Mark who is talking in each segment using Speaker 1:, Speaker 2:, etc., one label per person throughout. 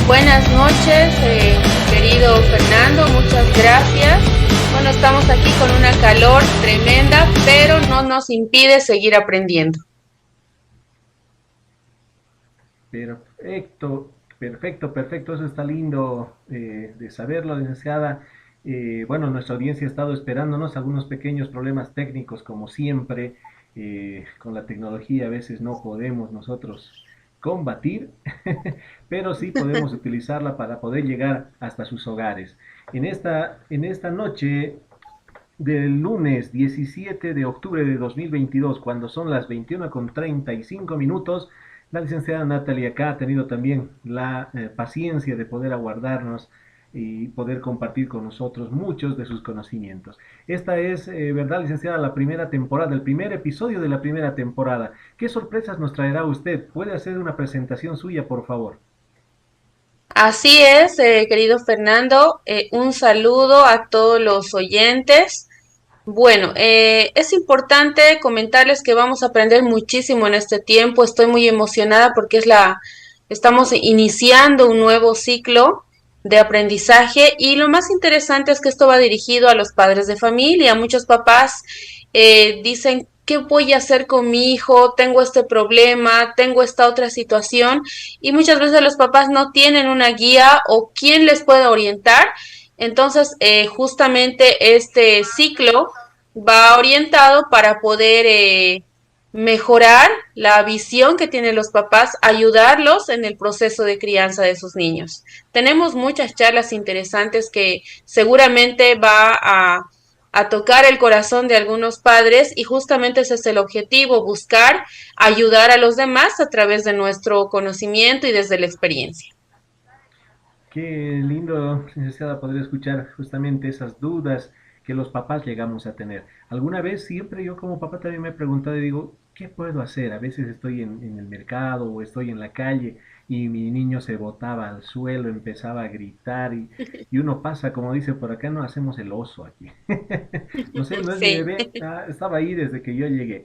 Speaker 1: Buenas noches, querido Fernando, muchas gracias. Bueno, estamos aquí con una calor tremenda, pero no nos impide seguir aprendiendo.
Speaker 2: Perfecto, perfecto. Eso está lindo de saberlo, licenciada. Bueno, nuestra audiencia ha estado esperándonos algunos pequeños problemas técnicos, como siempre. Con la tecnología a veces no podemos nosotros combatir, pero sí podemos utilizarla para poder llegar hasta sus hogares. En esta noche del lunes 17 de octubre de 2022, cuando son las 21:35, la licenciada Natalia acá ha tenido también la paciencia de poder aguardarnos y poder compartir con nosotros muchos de sus conocimientos. Esta es, ¿verdad, licenciada? La primera temporada, el primer episodio de la primera temporada. ¿Qué sorpresas nos traerá usted? ¿Puede hacer una presentación suya, por favor?
Speaker 1: Así es, querido Fernando, un saludo a todos los oyentes. Bueno, es importante comentarles que vamos a aprender muchísimo en este tiempo. Estoy muy emocionada porque estamos iniciando un nuevo ciclo de aprendizaje y lo más interesante es que esto va dirigido a los padres de familia. Muchos papás dicen, ¿qué voy a hacer con mi hijo? Tengo este problema, tengo esta otra situación y muchas veces los papás no tienen una guía o quién les puede orientar. Entonces, justamente este ciclo va orientado para poder mejorar la visión que tienen los papás, ayudarlos en el proceso de crianza de sus niños. Tenemos muchas charlas interesantes que seguramente a tocar el corazón de algunos padres y justamente ese es el objetivo, buscar ayudar a los demás a través de nuestro conocimiento y desde la experiencia.
Speaker 2: Qué lindo, licenciada, poder escuchar justamente esas dudas que los papás llegamos a tener. Alguna vez, siempre yo como papá también me he preguntado y digo, ¿qué puedo hacer? A veces estoy en el mercado o estoy en la calle y mi niño se botaba al suelo, empezaba a gritar y uno pasa, como dice por acá, no hacemos el oso aquí. No sé, no es mi
Speaker 1: Sí,
Speaker 2: bebé, estaba ahí desde que yo llegué.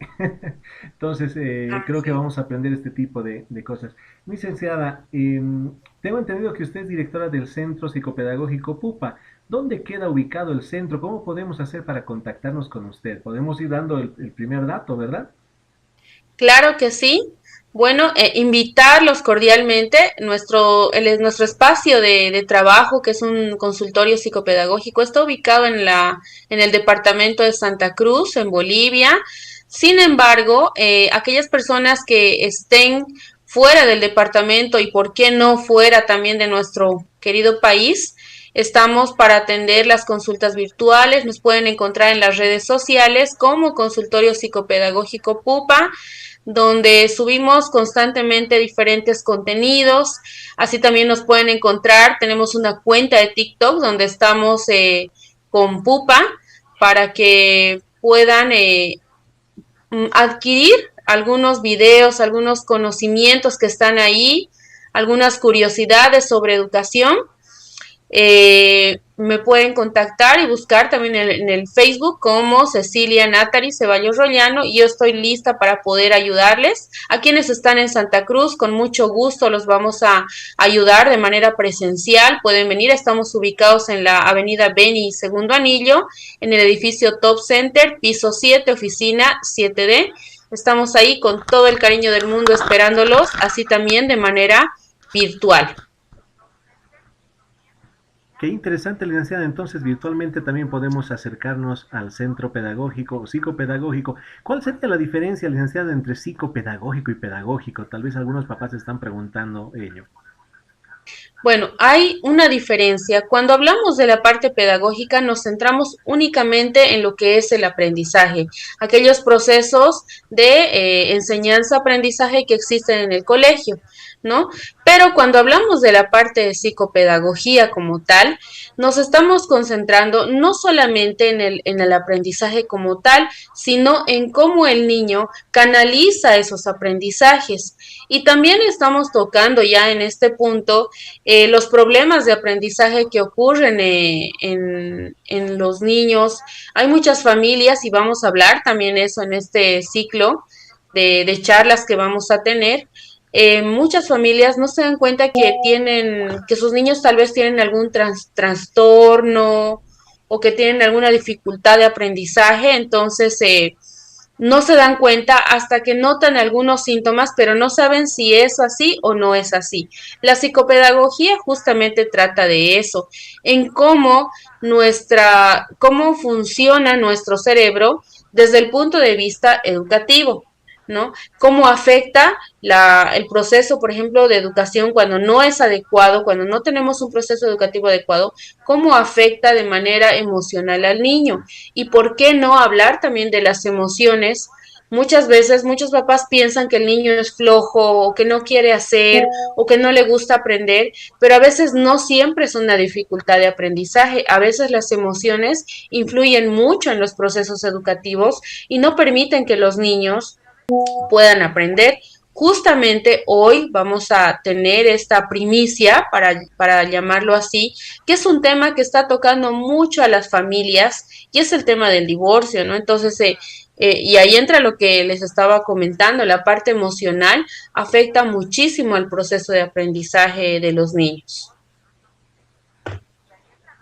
Speaker 2: Entonces, creo que
Speaker 1: así.
Speaker 2: vamos a aprender este tipo de cosas. Licenciada, tengo entendido que usted es directora del Centro Psicopedagógico Pupa. ¿Dónde queda ubicado el centro? ¿Cómo podemos hacer para contactarnos con usted? Podemos ir dando el primer dato, ¿verdad?
Speaker 1: Claro que sí. Bueno, invitarlos cordialmente. Nuestro espacio de trabajo, que es un consultorio psicopedagógico, está ubicado en el departamento de Santa Cruz, en Bolivia. Sin embargo, aquellas personas que estén fuera del departamento y por qué no fuera también de nuestro querido país, estamos para atender las consultas virtuales. Nos pueden encontrar en las redes sociales como Consultorio Psicopedagógico Pupa, donde subimos constantemente diferentes contenidos. Así también nos pueden encontrar. Tenemos una cuenta de TikTok donde estamos con Pupa para que puedan adquirir algunos videos, algunos conocimientos que están ahí, algunas curiosidades sobre educación. Me pueden contactar y buscar también en el Facebook como Cecilia Natari Ceballos Rollano y yo estoy lista para poder ayudarles. A quienes están en Santa Cruz, con mucho gusto los vamos a ayudar de manera presencial. Pueden venir, estamos ubicados en la avenida Beni Segundo Anillo, en el edificio Top Center, piso 7, oficina 7D. Estamos ahí con todo el cariño del mundo esperándolos, así también de manera virtual.
Speaker 2: Qué interesante, licenciada. Entonces, virtualmente también podemos acercarnos al centro pedagógico o psicopedagógico. ¿Cuál sería la diferencia, licenciada, entre psicopedagógico y pedagógico? Tal vez algunos papás se están preguntando ello.
Speaker 1: Bueno, hay una diferencia. Cuando hablamos de la parte pedagógica, nos centramos únicamente en lo que es el aprendizaje, aquellos procesos de enseñanza-aprendizaje que existen en el colegio, ¿no? Pero cuando hablamos de la parte de psicopedagogía como tal, nos estamos concentrando no solamente en el aprendizaje como tal, sino en cómo el niño canaliza esos aprendizajes. Y también estamos tocando ya en este punto los problemas de aprendizaje que ocurren en los niños. Hay muchas familias y vamos a hablar también eso en este ciclo de charlas que vamos a tener. muchas familias no se dan cuenta que que sus niños tal vez tienen algún trastorno o que tienen alguna dificultad de aprendizaje, entonces no se dan cuenta hasta que notan algunos síntomas, pero no saben si es así o no es así. La psicopedagogía justamente trata de eso, en cómo funciona nuestro cerebro desde el punto de vista educativo. ¿No? Cómo afecta el proceso, por ejemplo, de educación cuando no es adecuado, cuando no tenemos un proceso educativo adecuado, cómo afecta de manera emocional al niño. Y por qué no hablar también de las emociones. Muchas veces muchos papás piensan que el niño es flojo o que no quiere hacer o que no le gusta aprender, pero a veces no siempre es una dificultad de aprendizaje. A veces las emociones influyen mucho en los procesos educativos y no permiten que los niños puedan aprender. Justamente hoy vamos a tener esta primicia, para llamarlo así, que es un tema que está tocando mucho a las familias y es el tema del divorcio, ¿no? Entonces, y ahí entra lo que les estaba comentando, la parte emocional afecta muchísimo al proceso de aprendizaje de los niños.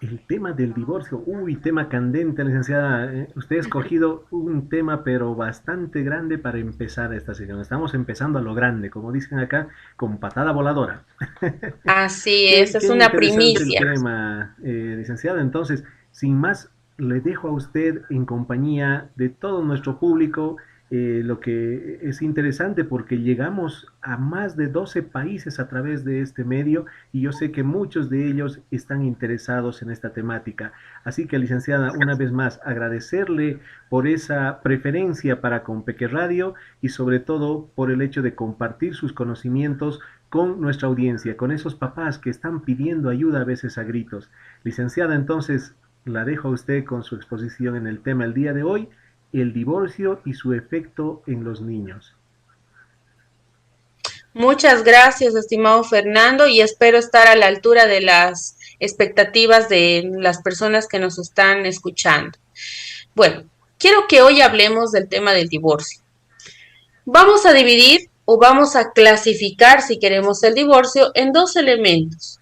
Speaker 2: El tema del divorcio, uy, tema candente, licenciada. Usted ha escogido un tema, pero bastante grande para empezar esta sesión. Estamos empezando a lo grande, como dicen acá, con patada voladora.
Speaker 1: Así
Speaker 2: Qué,
Speaker 1: es
Speaker 2: qué
Speaker 1: una
Speaker 2: interesante el
Speaker 1: primicia.
Speaker 2: tema, licenciada. Entonces, sin más, le dejo a usted en compañía de todo nuestro público, lo que es interesante porque llegamos a más de 12 países a través de este medio y yo sé que muchos de ellos están interesados en esta temática. Así que, licenciada, una vez más, agradecerle por esa preferencia para con Peque Radio y sobre todo por el hecho de compartir sus conocimientos con nuestra audiencia, con esos papás que están pidiendo ayuda a veces a gritos. Licenciada, entonces la dejo a usted con su exposición en el tema el día de hoy, el divorcio y su efecto en los niños.
Speaker 1: Muchas gracias, estimado Fernando, y espero estar a la altura de las expectativas de las personas que nos están escuchando. Bueno, quiero que hoy hablemos del tema del divorcio. Vamos a dividir o vamos a clasificar, si queremos, el divorcio en dos elementos.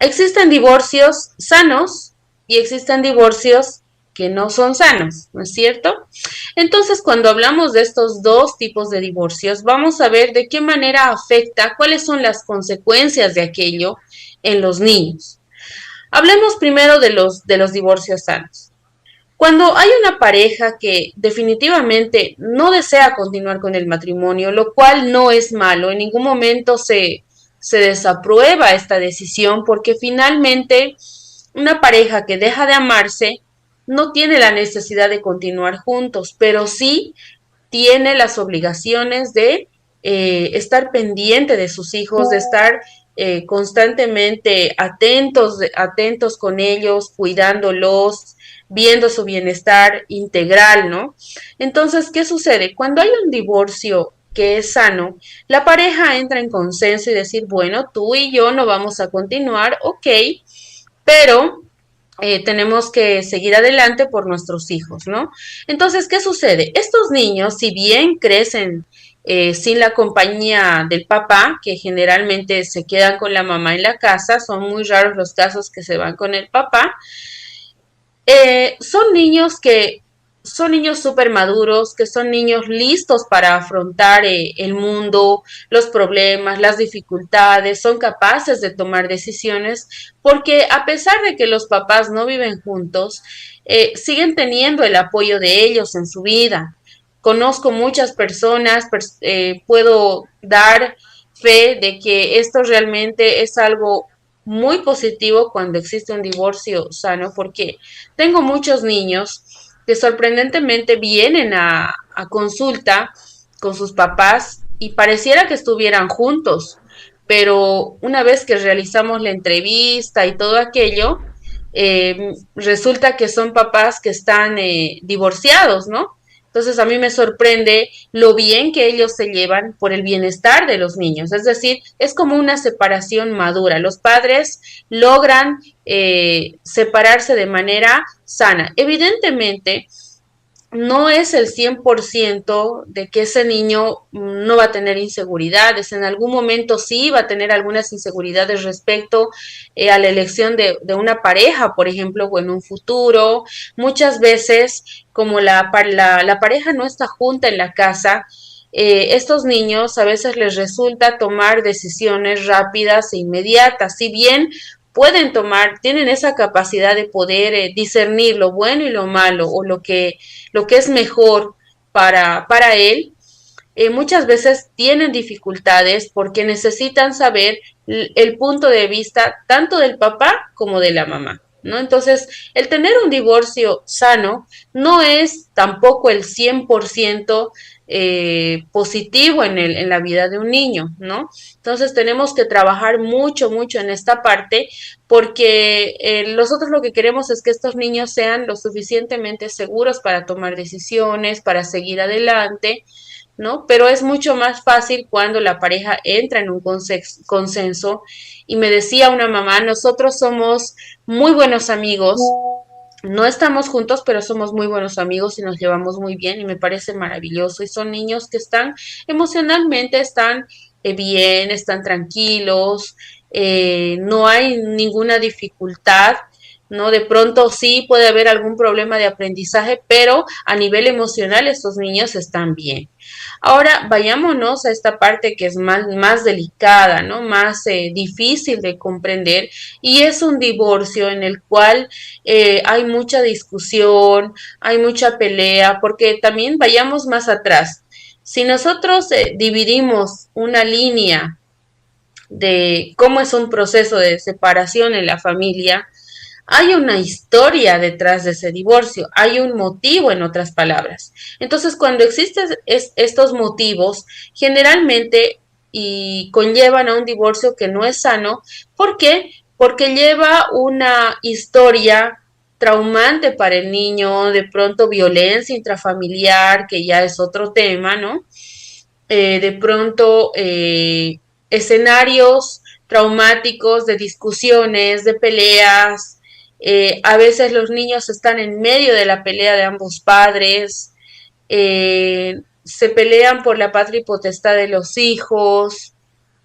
Speaker 1: Existen divorcios sanos y existen divorcios que no son sanos, ¿no es cierto? Entonces, cuando hablamos de estos dos tipos de divorcios, vamos a ver de qué manera afecta, cuáles son las consecuencias de aquello en los niños. Hablemos primero de los divorcios sanos. Cuando hay una pareja que definitivamente no desea continuar con el matrimonio, lo cual no es malo, en ningún momento se desaprueba esta decisión porque finalmente una pareja que deja de amarse no tiene la necesidad de continuar juntos, pero sí tiene las obligaciones de estar pendiente de sus hijos, de estar constantemente atentos con ellos, cuidándolos, viendo su bienestar integral, ¿no? Entonces, ¿qué sucede? Cuando hay un divorcio que es sano, la pareja entra en consenso y decir, bueno, tú y yo no vamos a continuar, ok, pero tenemos que seguir adelante por nuestros hijos, ¿no? Entonces, ¿qué sucede? Estos niños, si bien crecen sin la compañía del papá, que generalmente se quedan con la mamá en la casa, son muy raros los casos que se van con el papá, son niños que son niños súper maduros, que son niños listos para afrontar el mundo, los problemas, las dificultades, son capaces de tomar decisiones, porque a pesar de que los papás no viven juntos, siguen teniendo el apoyo de ellos en su vida. Conozco muchas personas, puedo dar fe de que esto realmente es algo muy positivo cuando existe un divorcio sano, porque tengo muchos niños que sorprendentemente vienen a consulta con sus papás y pareciera que estuvieran juntos, pero una vez que realizamos la entrevista y todo aquello, resulta que son papás que están divorciados, ¿no? Entonces a mí me sorprende lo bien que ellos se llevan por el bienestar de los niños. Es decir, es como una separación madura. Los padres logran separarse de manera sana. Evidentemente, no es el 100% de que ese niño no va a tener inseguridades. En algún momento sí va a tener algunas inseguridades respecto a la elección de una pareja, por ejemplo, o en un futuro. Muchas veces, como la pareja no está junta en la casa, estos niños a veces les resulta tomar decisiones rápidas e inmediatas. Si bien pueden tomar, tienen esa capacidad de poder discernir lo bueno y lo malo o lo que es mejor para él, muchas veces tienen dificultades porque necesitan saber el punto de vista tanto del papá como de la mamá, ¿no? Entonces, el tener un divorcio sano no es tampoco el 100% positivo en la vida de un niño, ¿no? Entonces tenemos que trabajar mucho, mucho en esta parte porque nosotros lo que queremos es que estos niños sean lo suficientemente seguros para tomar decisiones, para seguir adelante, ¿no? Pero es mucho más fácil cuando la pareja entra en un consenso. Y me decía una mamá, nosotros somos muy buenos amigos, no estamos juntos, pero somos muy buenos amigos y nos llevamos muy bien y me parece maravilloso. Y son niños que están emocionalmente, están bien, están tranquilos, no hay ninguna dificultad, ¿no? De pronto sí puede haber algún problema de aprendizaje, pero a nivel emocional estos niños están bien. Ahora vayámonos a esta parte que es más delicada, ¿no? Más difícil de comprender y es un divorcio en el cual hay mucha discusión, hay mucha pelea, porque también vayamos más atrás. Si nosotros dividimos una línea de cómo es un proceso de separación en la familia, hay una historia detrás de ese divorcio, hay un motivo en otras palabras. Entonces, cuando existen estos motivos, generalmente y conllevan a un divorcio que no es sano, ¿por qué? Porque lleva una historia traumante para el niño, de pronto violencia intrafamiliar, que ya es otro tema, ¿no? De pronto escenarios traumáticos de discusiones, de peleas. A veces los niños están en medio de la pelea de ambos padres, se pelean por la patria y potestad de los hijos,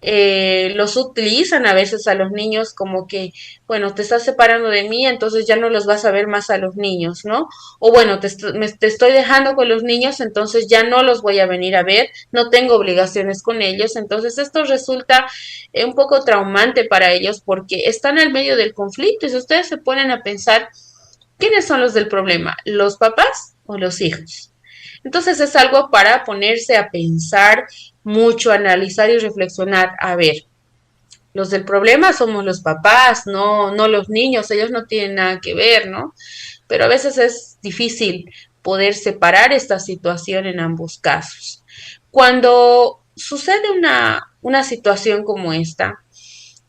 Speaker 1: los utilizan a veces a los niños como que, bueno, te estás separando de mí, entonces ya no los vas a ver más a los niños, ¿no? O bueno, te estoy dejando con los niños, entonces ya no los voy a venir a ver, no tengo obligaciones con ellos, entonces esto resulta un poco traumante para ellos porque están al medio del conflicto y si ustedes se ponen a pensar, ¿quiénes son los del problema? ¿Los papás o los hijos? Entonces es algo para ponerse a pensar mucho, analizar y reflexionar. A ver, los del problema somos los papás, no los niños, ellos no tienen nada que ver, ¿no? Pero a veces es difícil poder separar esta situación en ambos casos. Cuando sucede una situación como esta,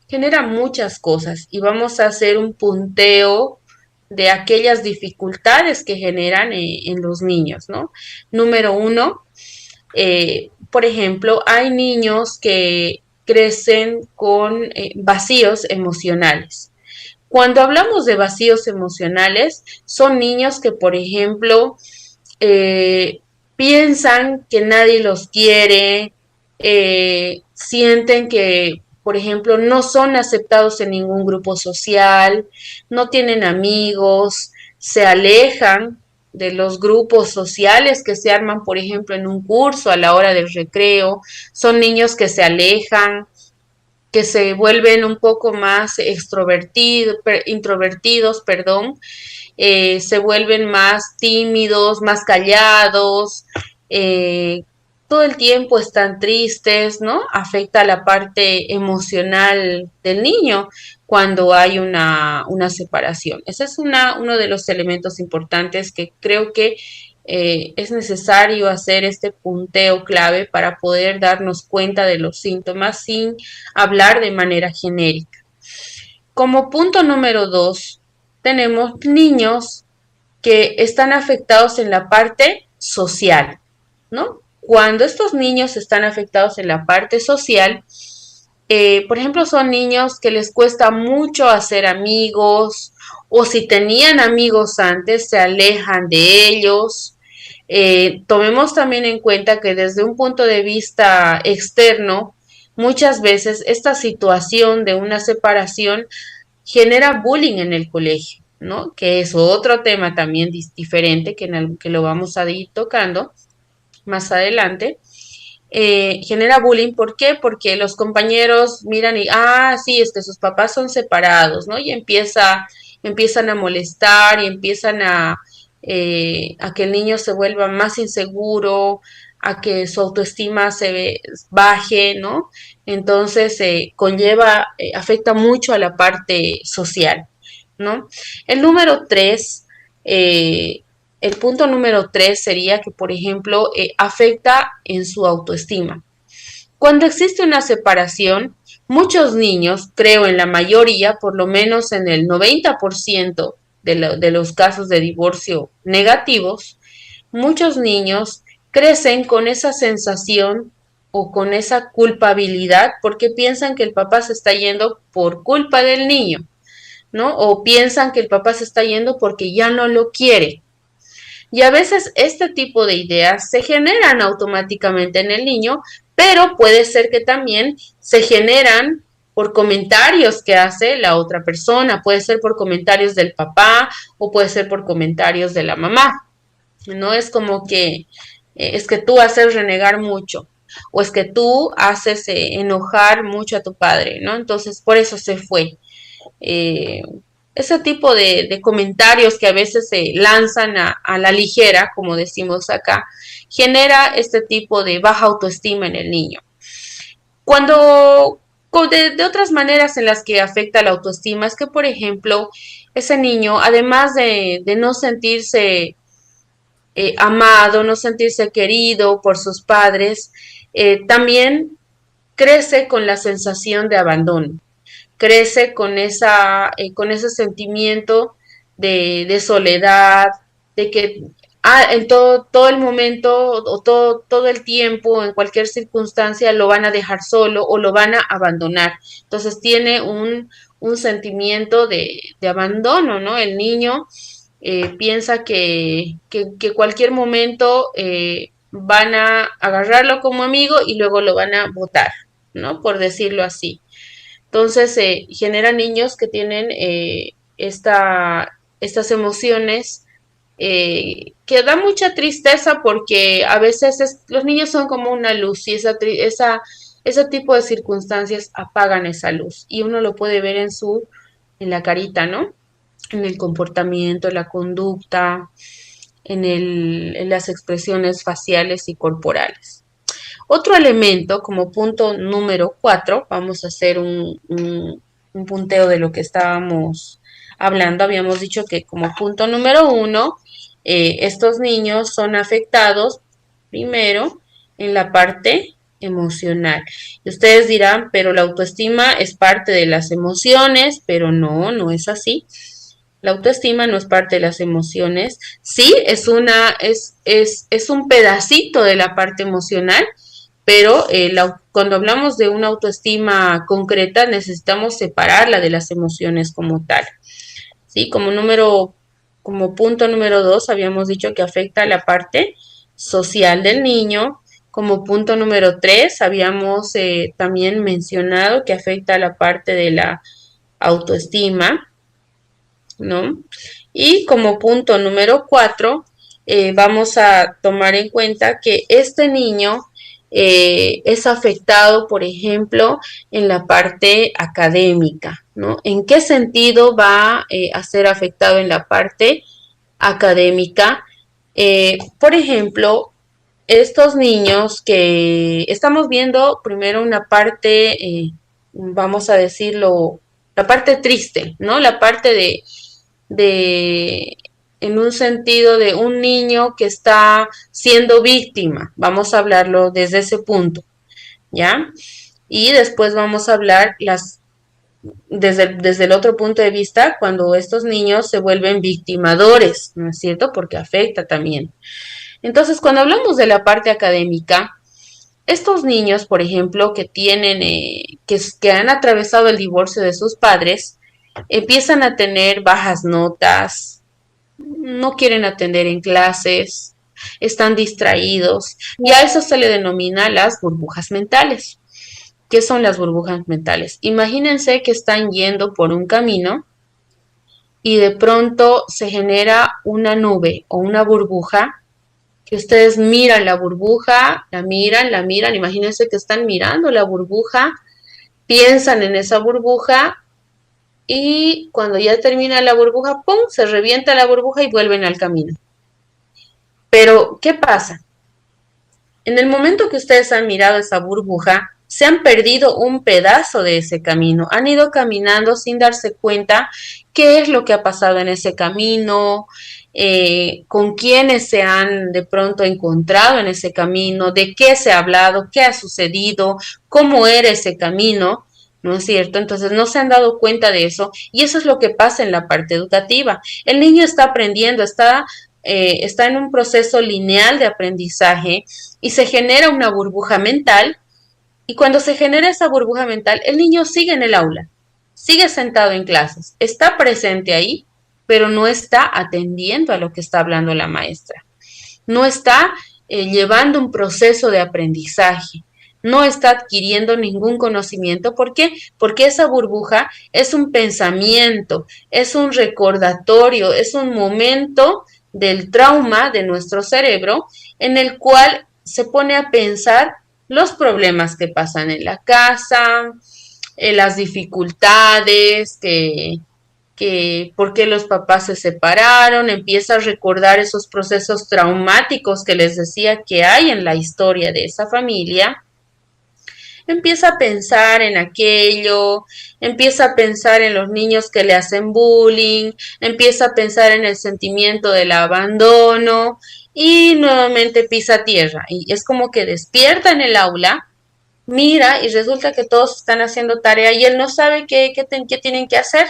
Speaker 1: genera muchas cosas y vamos a hacer un punteo de aquellas dificultades que generan en los niños, ¿no? Número uno, por ejemplo, hay niños que crecen con vacíos emocionales. Cuando hablamos de vacíos emocionales, son niños que, por ejemplo, eh, piensan que nadie los quiere, sienten que, por ejemplo, no son aceptados en ningún grupo social, no tienen amigos, se alejan de los grupos sociales que se arman, por ejemplo, en un curso a la hora del recreo, son niños que se alejan, que se vuelven un poco más introvertidos, perdón, se vuelven más tímidos, más callados, eh, todo el tiempo están tristes, ¿no? Afecta la parte emocional del niño cuando hay una separación. Ese es uno de los elementos importantes que creo que es necesario hacer este punteo clave para poder darnos cuenta de los síntomas sin hablar de manera genérica. Como punto número dos, tenemos niños que están afectados en la parte social, ¿no? Cuando estos niños están afectados en la parte social, por ejemplo, son niños que les cuesta mucho hacer amigos o si tenían amigos antes se alejan de ellos, Tomemos también en cuenta que desde un punto de vista externo, muchas veces esta situación de una separación genera bullying en el colegio, ¿no? Que es otro tema también diferente que lo vamos a ir tocando más adelante. Genera bullying, ¿por qué? Porque los compañeros miran y, sí, es que sus papás son separados, ¿no? Y empiezan a molestar y empiezan a que el niño se vuelva más inseguro, a que su autoestima baje, ¿no? Entonces, afecta mucho a la parte social, ¿no? El número tres, eh, el punto número tres sería que, por ejemplo, afecta en su autoestima. Cuando existe una separación, muchos niños, creo en la mayoría, por lo menos en el 90% de los casos de divorcio negativos, muchos niños crecen con esa sensación o con esa culpabilidad porque piensan que el papá se está yendo por culpa del niño, ¿no? O piensan que el papá se está yendo porque ya no lo quiere. Y a veces este tipo de ideas se generan automáticamente en el niño, pero puede ser que también se generan por comentarios que hace la otra persona, puede ser por comentarios del papá o puede ser por comentarios de la mamá. No es como que es que tú haces renegar mucho o es que tú haces enojar mucho a tu padre, ¿no? Entonces por eso se fue. Eh, Ese tipo de comentarios que a veces se lanzan a la ligera, como decimos acá, genera este tipo de baja autoestima en el niño. Cuando de otras maneras en las que afecta la autoestima es que, por ejemplo, ese niño, además de no sentirse amado, no sentirse querido por sus padres, también crece con la sensación de abandono, crece con ese sentimiento de soledad, de que en todo el momento o todo el tiempo, en cualquier circunstancia, lo van a dejar solo o lo van a abandonar. Entonces tiene un sentimiento de abandono, ¿no? El niño piensa que cualquier momento van a agarrarlo como amigo y luego lo van a botar, ¿no? Por decirlo así. Entonces, genera niños que tienen estas emociones que da mucha tristeza porque a veces los niños son como una luz y ese tipo de circunstancias apagan esa luz y uno lo puede ver en la carita, ¿no? En el comportamiento, en la conducta, en las expresiones faciales y corporales. Otro elemento, como punto número 4, vamos a hacer un punteo de lo que estábamos hablando. Habíamos dicho que como punto número 1, estos niños son afectados primero en la parte emocional. Y ustedes dirán, pero la autoestima es parte de las emociones, pero no, no es así. La autoestima no es parte de las emociones. Sí, es un pedacito de la parte emocional, pero cuando hablamos de una autoestima concreta necesitamos separarla de las emociones como tal. ¿Sí? Como punto número 2 habíamos dicho que afecta a la parte social del niño. Como punto número 3 habíamos también mencionado que afecta a la parte de la autoestima, ¿no? Y como punto número 4 vamos a tomar en cuenta que este niño es afectado, por ejemplo, en la parte académica, ¿no? ¿En qué sentido va a ser afectado en la parte académica? Por ejemplo, estos niños que estamos viendo primero una parte, vamos a decirlo, la parte triste, ¿no? La parte de, en un sentido de un niño que está siendo víctima. Vamos a hablarlo desde ese punto, ¿ya? Y después vamos a hablar desde el otro punto de vista, cuando estos niños se vuelven victimadores, ¿no es cierto? Porque afecta también. Entonces, cuando hablamos de la parte académica, estos niños, por ejemplo, que han atravesado el divorcio de sus padres, empiezan a tener bajas notas, no quieren atender en clases, están distraídos y a eso se le denomina las burbujas mentales. ¿Qué son las burbujas mentales? Imagínense que están yendo por un camino y de pronto se genera una nube o una burbuja que ustedes miran la burbuja, la miran, imagínense que están mirando la burbuja, piensan en esa burbuja y cuando ya termina la burbuja, ¡pum!, se revienta la burbuja y vuelven al camino. Pero, ¿qué pasa? En el momento que ustedes han mirado esa burbuja, se han perdido un pedazo de ese camino, han ido caminando sin darse cuenta qué es lo que ha pasado en ese camino, con quiénes se han de pronto encontrado en ese camino, de qué se ha hablado, qué ha sucedido, cómo era ese camino, ¿no es cierto? Entonces no se han dado cuenta de eso y eso es lo que pasa en la parte educativa. El niño está aprendiendo, está en un proceso lineal de aprendizaje y se genera una burbuja mental y cuando se genera esa burbuja mental, el niño sigue en el aula, sigue sentado en clases, está presente ahí, pero no está atendiendo a lo que está hablando la maestra, no está llevando un proceso de aprendizaje, no está adquiriendo ningún conocimiento. ¿Por qué? Porque esa burbuja es un pensamiento, es un recordatorio, es un momento del trauma de nuestro cerebro en el cual se pone a pensar los problemas que pasan en la casa, las dificultades, que por qué los papás se separaron, empieza a recordar esos procesos traumáticos que les decía que hay en la historia de esa familia, empieza a pensar en aquello, empieza a pensar en los niños que le hacen bullying, empieza a pensar en el sentimiento del abandono y nuevamente pisa tierra. Y es como que despierta en el aula, mira y resulta que todos están haciendo tarea y él no sabe qué tienen que hacer.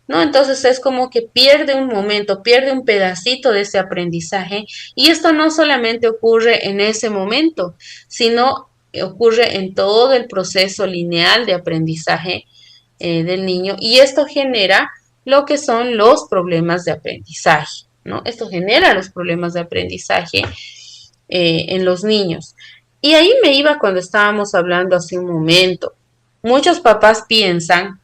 Speaker 1: ¿No? Entonces es como que pierde un momento, pierde un pedacito de ese aprendizaje y esto no solamente ocurre en ese momento, sino ocurre en todo el proceso lineal de aprendizaje del niño y esto genera lo que son los problemas de aprendizaje, ¿no? Esto genera los problemas de aprendizaje en los niños. Y ahí me iba cuando estábamos hablando hace un momento. Muchos papás piensan,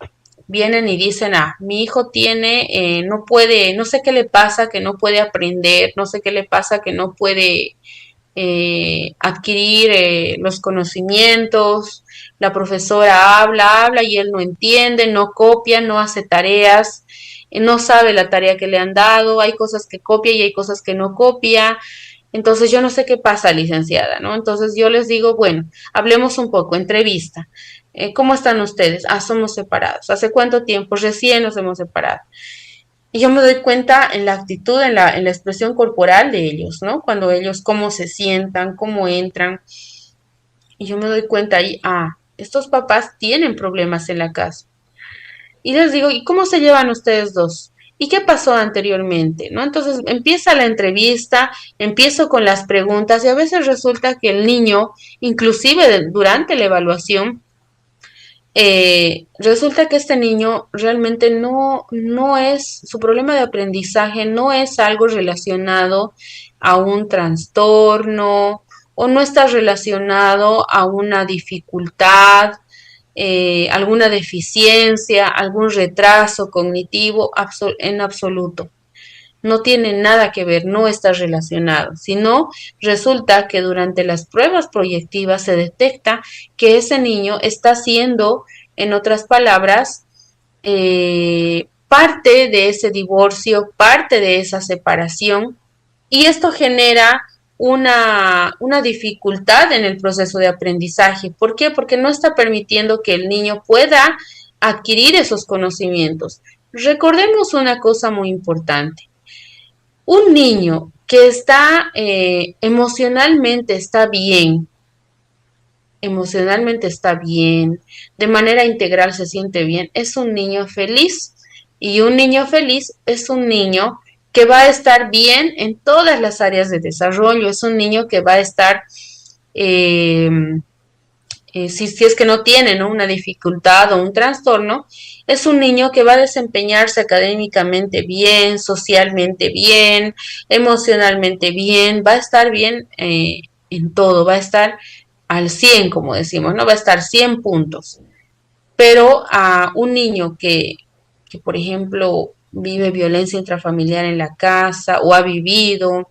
Speaker 1: vienen y dicen, mi hijo tiene, no puede, no sé qué le pasa, que no puede aprender, no sé qué le pasa, que no puede adquirir los conocimientos, la profesora habla y él no entiende, no copia, no hace tareas, no sabe la tarea que le han dado, hay cosas que copia y hay cosas que no copia. Entonces yo no sé qué pasa, licenciada, ¿no? Entonces yo les digo, bueno, hablemos un poco, entrevista. ¿Cómo están ustedes? Somos separados. ¿Hace cuánto tiempo? Recién nos hemos separado. Y yo me doy cuenta en la actitud, en la expresión corporal de ellos, ¿no? Cuando ellos, cómo se sientan, cómo entran. Y yo me doy cuenta ahí, estos papás tienen problemas en la casa. Y les digo, ¿y cómo se llevan ustedes dos? ¿Y qué pasó anteriormente? ¿No? Entonces empieza la entrevista, empiezo con las preguntas y a veces resulta que el niño, inclusive durante la evaluación, resulta que este niño realmente no es, su problema de aprendizaje no es algo relacionado a un trastorno o no está relacionado a una dificultad, alguna deficiencia, algún retraso cognitivo, en absoluto. No tiene nada que ver, no está relacionado, sino resulta que durante las pruebas proyectivas se detecta que ese niño está haciendo, en otras palabras, parte de ese divorcio, parte de esa separación, y esto genera una dificultad en el proceso de aprendizaje. ¿Por qué? Porque no está permitiendo que el niño pueda adquirir esos conocimientos. Recordemos una cosa muy importante. Un niño que está emocionalmente está bien, de manera integral se siente bien, es un niño feliz. Y un niño feliz es un niño que va a estar bien en todas las áreas de desarrollo, es un niño que va a estar eh, si es que no tiene, ¿no?, una dificultad o un trastorno, es un niño que va a desempeñarse académicamente bien, socialmente bien, emocionalmente bien, va a estar bien en todo, va a estar al 100, como decimos, ¿no? Va a estar 100 puntos. Pero a un niño que, por ejemplo, vive violencia intrafamiliar en la casa o ha vivido,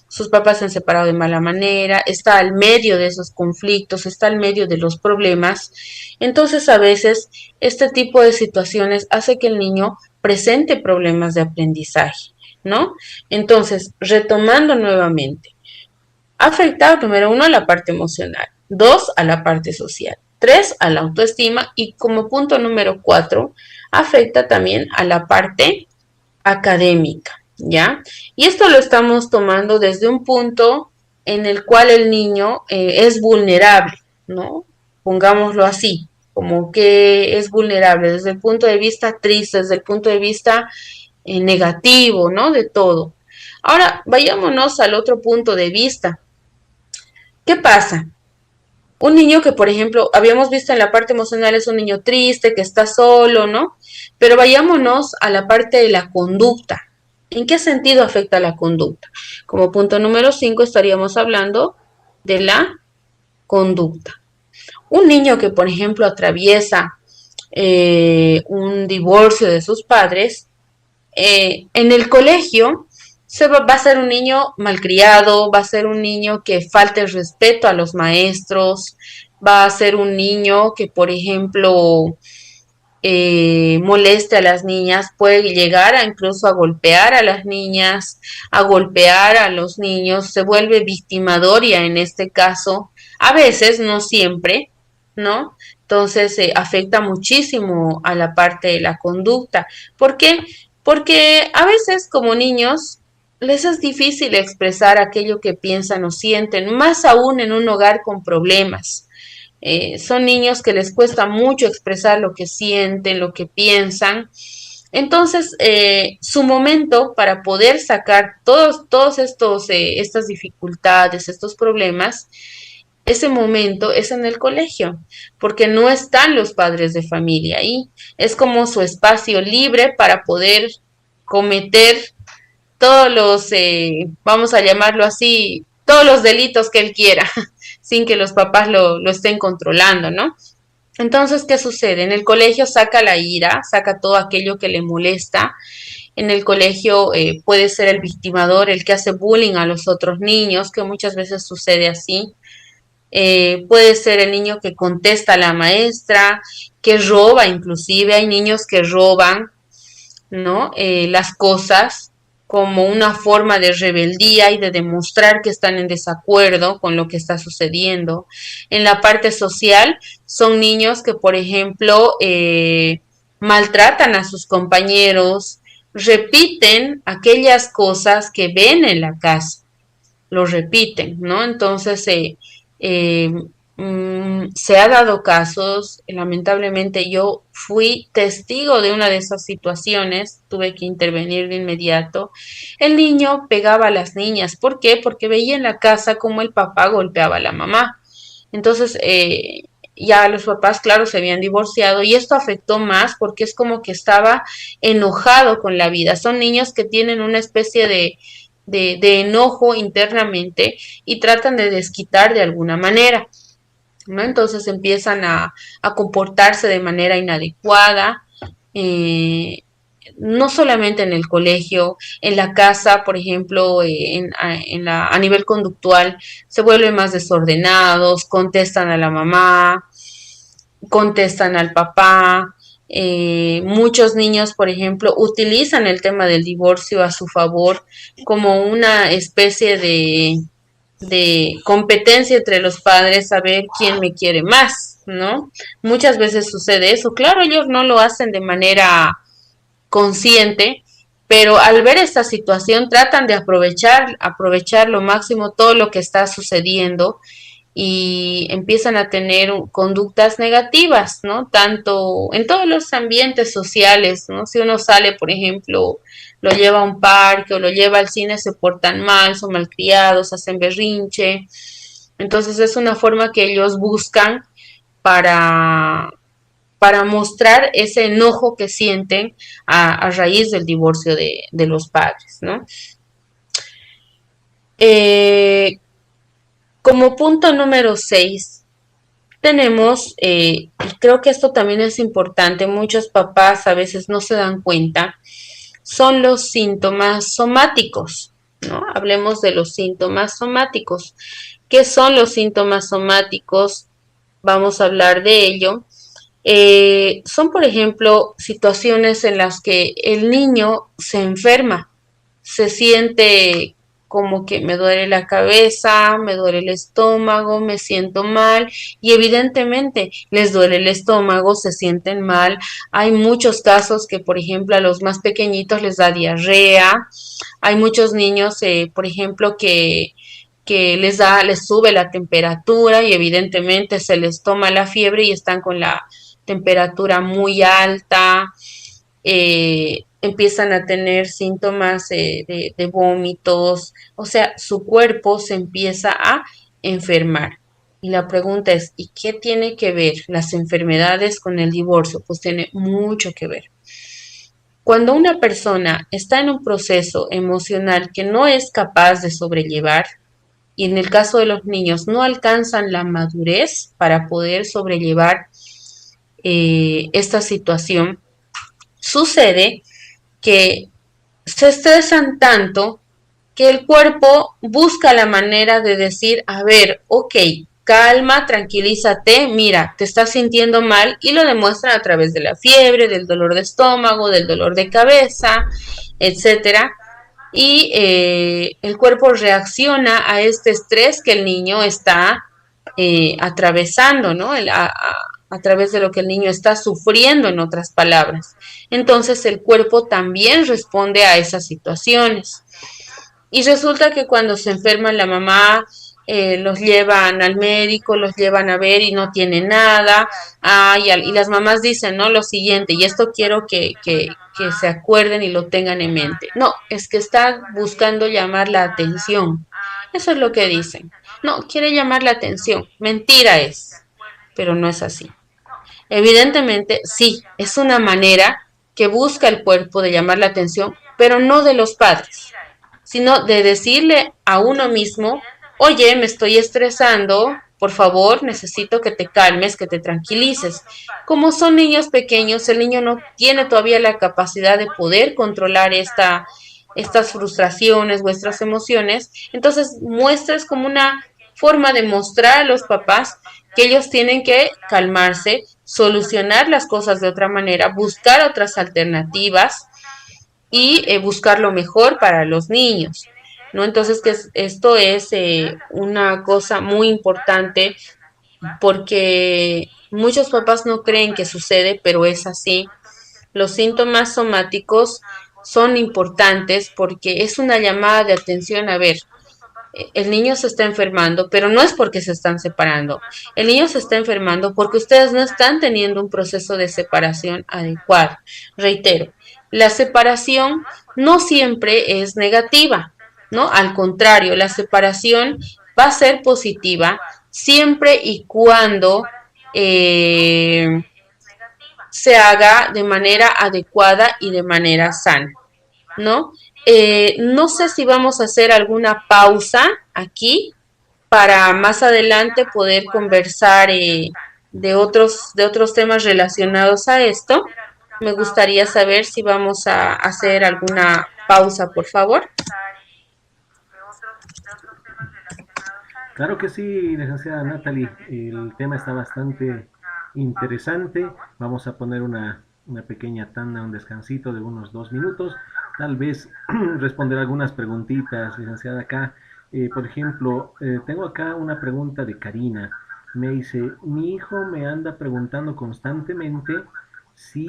Speaker 1: sus papás se han separado de mala manera, está al medio de esos conflictos, está al medio de los problemas, entonces a veces este tipo de situaciones hace que el niño presente problemas de aprendizaje, ¿no? Entonces, retomando nuevamente, afecta número uno a la parte emocional, dos a la parte social, tres a la autoestima y como punto número cuatro afecta también a la parte académica, ¿ya? Y esto lo estamos tomando desde un punto en el cual el niño es vulnerable, ¿no? Pongámoslo así, como que es vulnerable desde el punto de vista triste, desde el punto de vista negativo, ¿no? De todo. Ahora, vayámonos al otro punto de vista. ¿Qué pasa? Un niño que, por ejemplo, habíamos visto en la parte emocional es un niño triste, que está solo, ¿no? Pero vayámonos a la parte de la conducta. ¿En qué sentido afecta la conducta? Como punto número 5 estaríamos hablando de la conducta. Un niño que, por ejemplo, atraviesa un divorcio de sus padres, en el colegio va a ser un niño malcriado, va a ser un niño que falte el respeto a los maestros, va a ser un niño que, por ejemplo, moleste a las niñas, puede llegar a incluso a golpear a las niñas, a golpear a los niños, se vuelve victimadoria en este caso, a veces, no siempre, ¿no? Entonces afecta muchísimo a la parte de la conducta. ¿Por qué? Porque a veces como niños les es difícil expresar aquello que piensan o sienten, más aún en un hogar con problemas. Son niños que les cuesta mucho expresar lo que sienten, lo que piensan. Entonces, su momento para poder sacar todos estas dificultades, estos problemas, ese momento es en el colegio, porque no están los padres de familia ahí. Es como su espacio libre para poder cometer todos los, vamos a llamarlo así, todos los delitos que él quiera, sin que los papás lo estén controlando, ¿no? Entonces, ¿qué sucede? En el colegio saca la ira, saca todo aquello que le molesta. En el colegio puede ser el victimador, el que hace bullying a los otros niños, que muchas veces sucede así. Puede ser el niño que contesta a la maestra, que roba, inclusive hay niños que roban, ¿no? Las cosas como una forma de rebeldía y de demostrar que están en desacuerdo con lo que está sucediendo. En la parte social son niños que, por ejemplo, maltratan a sus compañeros, repiten aquellas cosas que ven en la casa, lo repiten, ¿no? Entonces, eh, se ha dado casos, lamentablemente yo fui testigo de una de esas situaciones, tuve que intervenir de inmediato. El niño pegaba a las niñas, ¿por qué? Porque veía en la casa cómo el papá golpeaba a la mamá. Entonces, ya los papás, claro, se habían divorciado y esto afectó más porque es como que estaba enojado con la vida. Son niños que tienen una especie de enojo internamente y tratan de desquitar de alguna manera, ¿no? Entonces empiezan a comportarse de manera inadecuada, eh, no solamente en el colegio, en la casa, por ejemplo, a nivel conductual, se vuelven más desordenados, contestan a la mamá, contestan al papá. Muchos niños, por ejemplo, utilizan el tema del divorcio a su favor como una especie de competencia entre los padres a ver quién me quiere más, ¿no? Muchas veces sucede eso. Claro, ellos no lo hacen de manera consciente, pero al ver esta situación tratan de aprovechar lo máximo todo lo que está sucediendo y empiezan a tener conductas negativas, ¿no? Tanto en todos los ambientes sociales, ¿no? Si uno sale, por ejemplo, lo lleva a un parque o lo lleva al cine, se portan mal, son malcriados, hacen berrinche. Entonces es una forma que ellos buscan para, para mostrar ese enojo que sienten a raíz del divorcio de los padres, ¿no? Eh, Como punto número 6 tenemos, y creo que esto también es importante, muchos papás a veces no se dan cuenta, son los síntomas somáticos, ¿no? Hablemos de los síntomas somáticos. ¿Qué son los síntomas somáticos? Vamos a hablar de ello. Son, por ejemplo, situaciones en las que el niño se enferma, se siente como que me duele la cabeza, me duele el estómago, me siento mal y evidentemente les duele el estómago, se sienten mal. Hay muchos casos que, por ejemplo, a los más pequeñitos les da diarrea. Hay muchos niños, por ejemplo, que les sube la temperatura y evidentemente se les toma la fiebre y están con la temperatura muy alta, empiezan a tener síntomas de vómitos, o sea, su cuerpo se empieza a enfermar. Y la pregunta es, ¿y qué tiene que ver las enfermedades con el divorcio? Pues tiene mucho que ver. Cuando una persona está en un proceso emocional que no es capaz de sobrellevar, y en el caso de los niños no alcanzan la madurez para poder sobrellevar esta situación, sucede que se estresan tanto que el cuerpo busca la manera de decir, a ver, ok, calma, tranquilízate, mira, te estás sintiendo mal y lo demuestran a través de la fiebre, del dolor de estómago, del dolor de cabeza, etcétera. Y el cuerpo reacciona a este estrés que el niño está atravesando, ¿no? A través de lo que el niño está sufriendo, en otras palabras. Entonces el cuerpo también responde a esas situaciones. Y resulta que cuando se enferma la mamá, los llevan al médico, los llevan a ver y no tiene nada. Y las mamás dicen, ¿no? Lo siguiente, y esto quiero que se acuerden y lo tengan en mente. No, es que está buscando llamar la atención. Eso es lo que dicen. No, quiere llamar la atención. Mentira es, pero no es así. Evidentemente, sí, es una manera que busca el cuerpo de llamar la atención, pero no de los padres, sino de decirle a uno mismo, oye, me estoy estresando, por favor, necesito que te calmes, que te tranquilices. Como son niños pequeños, el niño no tiene todavía la capacidad de poder controlar estas frustraciones, vuestras emociones, entonces muestras como una forma de mostrar a los papás que ellos tienen que calmarse, solucionar las cosas de otra manera, buscar otras alternativas y buscar lo mejor para los niños, ¿no? Entonces, esto es una cosa muy importante porque muchos papás no creen que sucede, pero es así. Los síntomas somáticos son importantes porque es una llamada de atención a ver, el niño se está enfermando, pero no es porque se están separando. El niño se está enfermando porque ustedes no están teniendo un proceso de separación adecuado. Reitero, la separación no siempre es negativa, ¿no? Al contrario, la separación va a ser positiva siempre y cuando eh, se haga de manera adecuada y de manera sana, ¿no? No sé si vamos a hacer alguna pausa aquí para más adelante poder conversar de otros temas relacionados a esto. Me gustaría saber si vamos a hacer alguna pausa, por favor.
Speaker 2: Claro que sí, licenciada Natalie, el tema está bastante interesante. Vamos a poner una pequeña tanda, un descansito de unos 2 minutos. Tal vez responder algunas preguntitas, licenciada, acá. Por ejemplo, tengo acá una pregunta de Karina. Me dice, mi hijo me anda preguntando constantemente si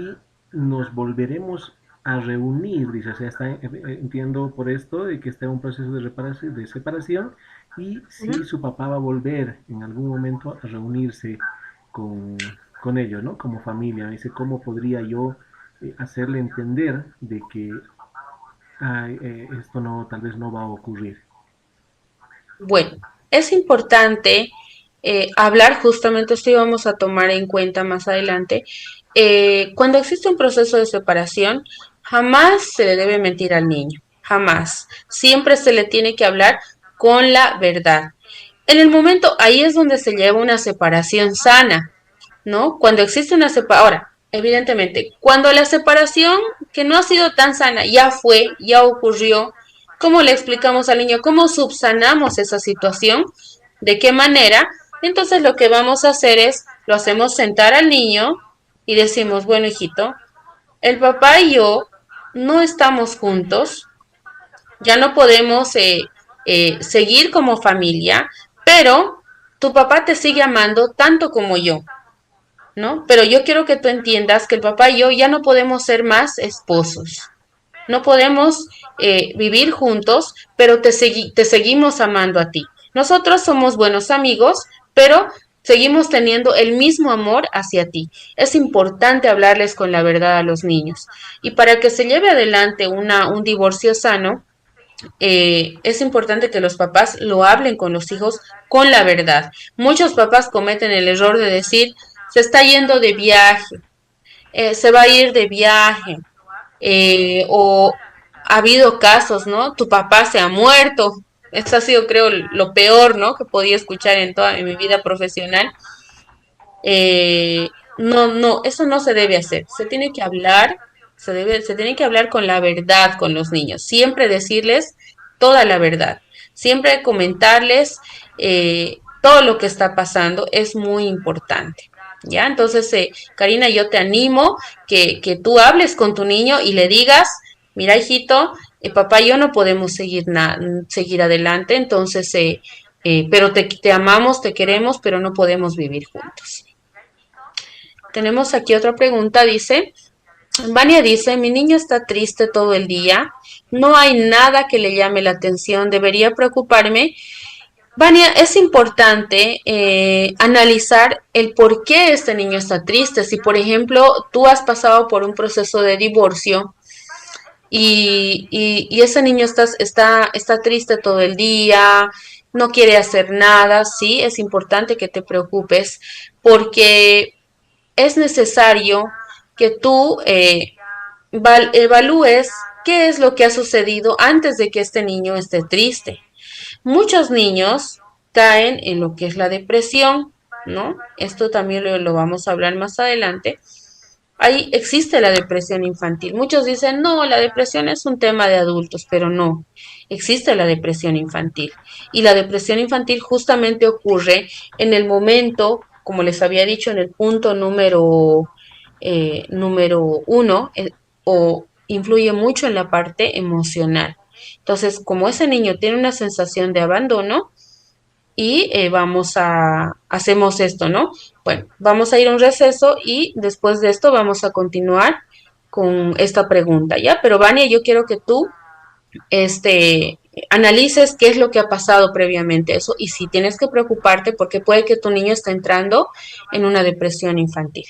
Speaker 2: nos volveremos a reunir, dice, o sea, entiendo por esto de que está en un proceso de separación y
Speaker 1: Uh -huh.
Speaker 2: si su papá va a volver en algún momento a reunirse con ellos, ¿no? Como familia. Me dice, ¿cómo podría yo hacerle entender de que esto no, tal vez no va a ocurrir?
Speaker 1: Bueno, es importante hablar, justamente esto íbamos a tomar en cuenta más adelante. Cuando existe un proceso de separación, jamás se le debe mentir al niño, jamás. Siempre se le tiene que hablar con la verdad. En el momento, ahí es donde se lleva una separación sana, ¿no? Cuando existe una separación, ahora, evidentemente, cuando la separación que no ha sido tan sana ya fue, ya ocurrió, ¿cómo le explicamos al niño? ¿Cómo subsanamos esa situación? ¿De qué manera? Entonces lo que vamos a hacer es, lo hacemos sentar al niño y decimos, bueno, hijito, el papá y yo no estamos juntos, ya no podemos seguir como familia, pero tu papá te sigue amando tanto como yo. ¿No? Pero yo quiero que tú entiendas que el papá y yo ya no podemos ser más esposos. No podemos vivir juntos, pero te seguimos amando a ti. Nosotros somos buenos amigos, pero seguimos teniendo el mismo amor hacia ti. Es importante hablarles con la verdad a los niños. Y para que se lleve adelante un divorcio sano, es importante que los papás lo hablen con los hijos con la verdad. Muchos papás cometen el error de decir, se está yendo de viaje, se va a ir de viaje, o ha habido casos, ¿no? Tu papá se ha muerto. Esto ha sido, creo, lo peor, ¿no? Que podía escuchar en toda mi vida profesional. No, eso no se debe hacer. Se tiene que hablar, se tiene que hablar con la verdad con los niños. Siempre decirles toda la verdad. Siempre comentarles todo lo que está pasando es muy importante. ¿Ya? Entonces, Karina, yo te animo que tú hables con tu niño y le digas, mira, hijito, papá y yo no podemos seguir adelante, entonces, pero te amamos, te queremos, pero no podemos vivir juntos. Tenemos aquí otra pregunta, dice, Vania dice, mi niño está triste todo el día, no hay nada que le llame la atención, debería preocuparme. Vania, es importante analizar el por qué este niño está triste. Si, por ejemplo, tú has pasado por un proceso de divorcio y ese niño está triste todo el día, no quiere hacer nada, sí, es importante que te preocupes porque es necesario que tú evalúes qué es lo que ha sucedido antes de que este niño esté triste. Muchos niños caen en lo que es la depresión, ¿no? Esto también lo vamos a hablar más adelante. Ahí existe la depresión infantil. Muchos dicen, no, la depresión es un tema de adultos, pero no, existe la depresión infantil. Y la depresión infantil justamente ocurre en el momento, como les había dicho, en el punto número uno, o influye mucho en la parte emocional. Entonces, como ese niño tiene una sensación de abandono, y hacemos esto, ¿no? Bueno, vamos a ir a un receso y después de esto vamos a continuar con esta pregunta, ¿ya? Pero Vania, yo quiero que tú, analices qué es lo que ha pasado previamente a eso y si tienes que preocuparte porque puede que tu niño esté entrando en una depresión infantil.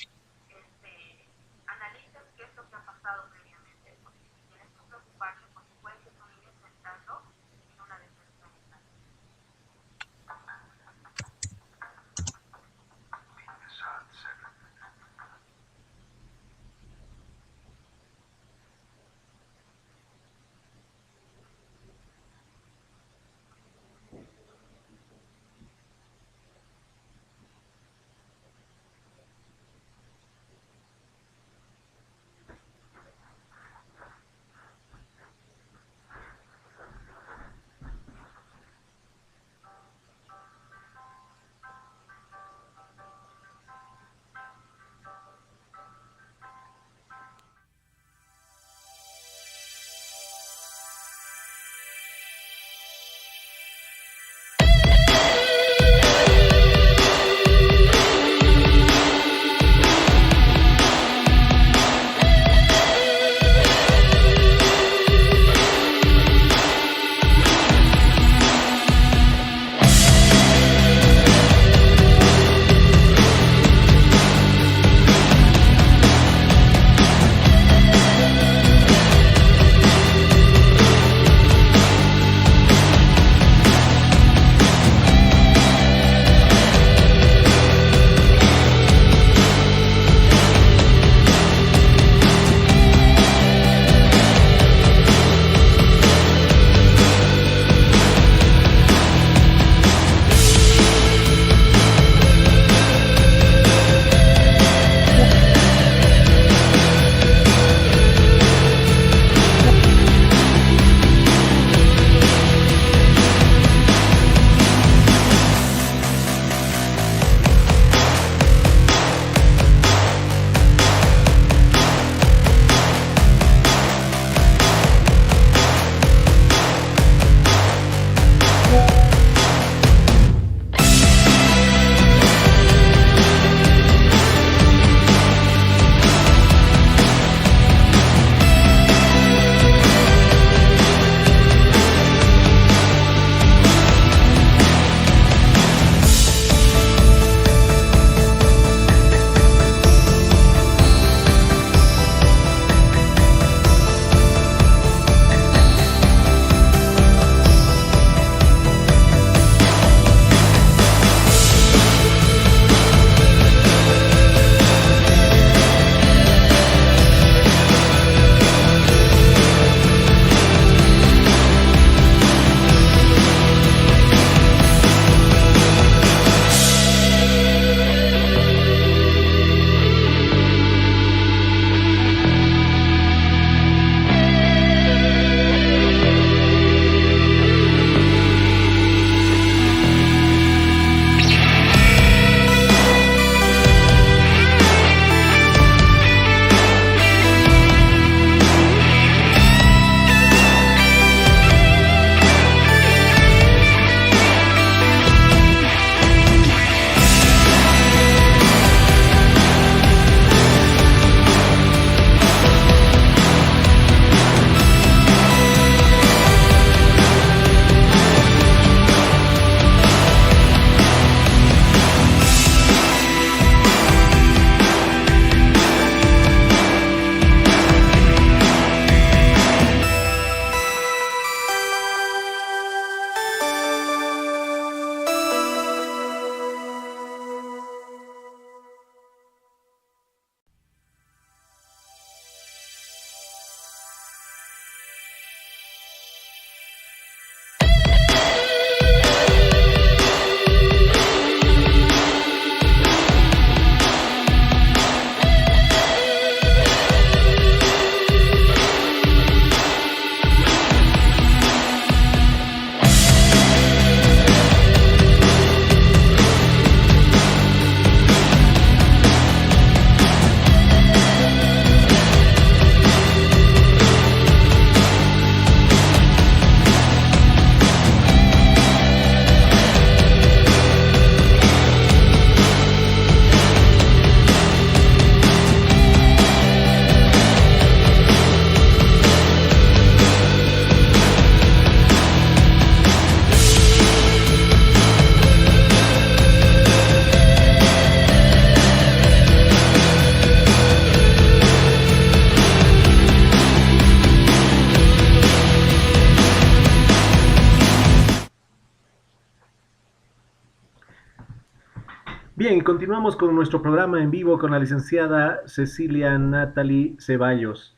Speaker 2: Bien, y continuamos con nuestro programa en vivo con la licenciada Cecilia Natalie Ceballos,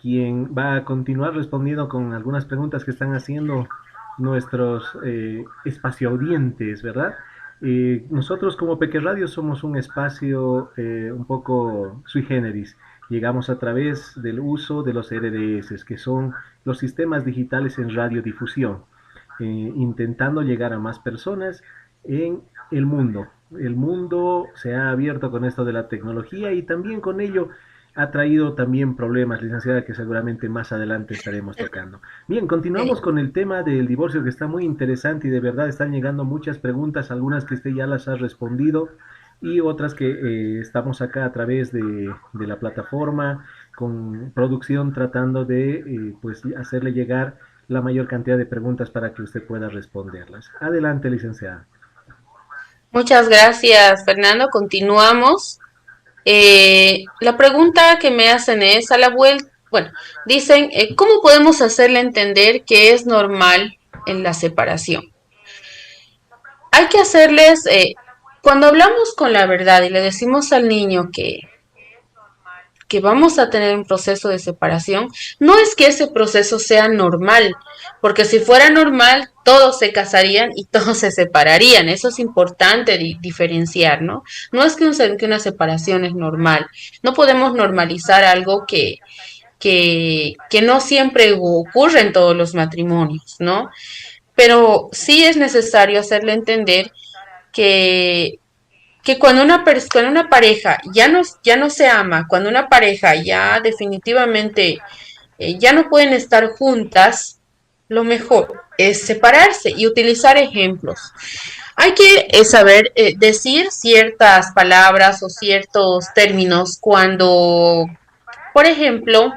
Speaker 2: quien va a continuar respondiendo con algunas preguntas que están haciendo nuestros espacioaudientes, ¿verdad? Nosotros como Peque Radio somos un espacio un poco sui generis. Llegamos a través del uso de los RDS, que son los sistemas digitales en radiodifusión, intentando llegar a más personas en el mundo. El mundo se ha abierto con esto de la tecnología y también con ello ha traído también problemas, licenciada, que seguramente más adelante estaremos tocando. Bien, continuamos
Speaker 1: Sí.
Speaker 2: con el tema del divorcio, que está muy interesante y de verdad están llegando muchas preguntas, algunas que usted ya las ha respondido y otras que estamos acá a través de la plataforma con producción tratando de pues hacerle llegar la mayor cantidad de preguntas para que usted pueda responderlas. Adelante, licenciada.
Speaker 1: Muchas gracias, Fernando. Continuamos. La pregunta que me hacen es, a la vuelta, bueno, dicen, ¿cómo podemos hacerle entender que es normal en la separación? Hay que hacerles, cuando hablamos con la verdad y le decimos al niño que vamos a tener un proceso de separación, no es que ese proceso sea normal, porque si fuera normal, todos se casarían y todos se separarían. Eso es importante diferenciar, ¿no? No es que una separación es normal. No podemos normalizar algo que no siempre ocurre en todos los matrimonios, ¿no? Pero sí es necesario hacerle entender que cuando una pareja ya no se ama, cuando una pareja ya definitivamente ya no pueden estar juntas, lo mejor es separarse y utilizar ejemplos. Hay que saber decir ciertas palabras o ciertos términos cuando, por ejemplo,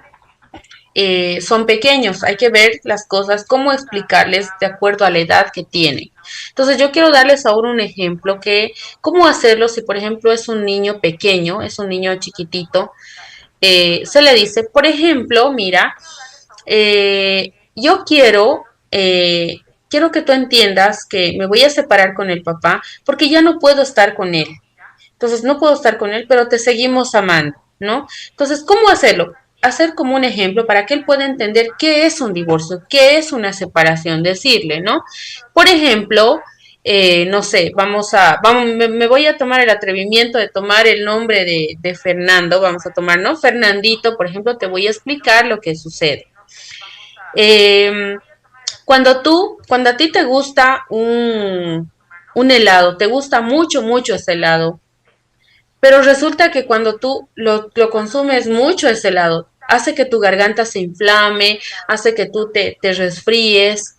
Speaker 1: son pequeños, hay que ver las cosas, cómo explicarles de acuerdo a la edad que tienen. Entonces yo quiero darles ahora un ejemplo que, cómo hacerlo si por ejemplo es un niño pequeño, es un niño chiquitito, se le dice, por ejemplo, mira, yo quiero que tú entiendas que me voy a separar con el papá porque ya no puedo estar con él. Entonces no puedo estar con él, pero te seguimos amando, ¿no? Entonces, ¿cómo hacerlo? Hacer como un ejemplo para que él pueda entender qué es un divorcio, qué es una separación, decirle, ¿no? Por ejemplo, no sé, me voy a tomar el atrevimiento de tomar el nombre de Fernando, vamos a tomar, ¿no? Fernandito, por ejemplo, te voy a explicar lo que sucede. Eh, cuando a ti te gusta un helado, te gusta mucho, mucho ese helado, pero resulta que cuando tú lo consumes mucho ese helado, hace que tu garganta se inflame, hace que tú te resfríes.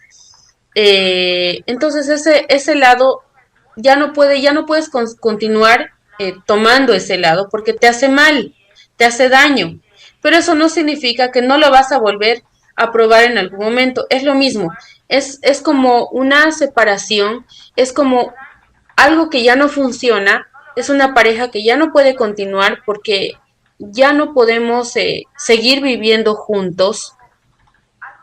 Speaker 1: Entonces ese helado ya no puedes continuar tomando ese helado porque te hace mal, te hace daño. Pero eso no significa que no lo vas a volver a probar en algún momento. Es lo mismo, es como una separación, es como algo que ya no funciona, es una pareja que ya no puede continuar porque ya no podemos seguir viviendo juntos,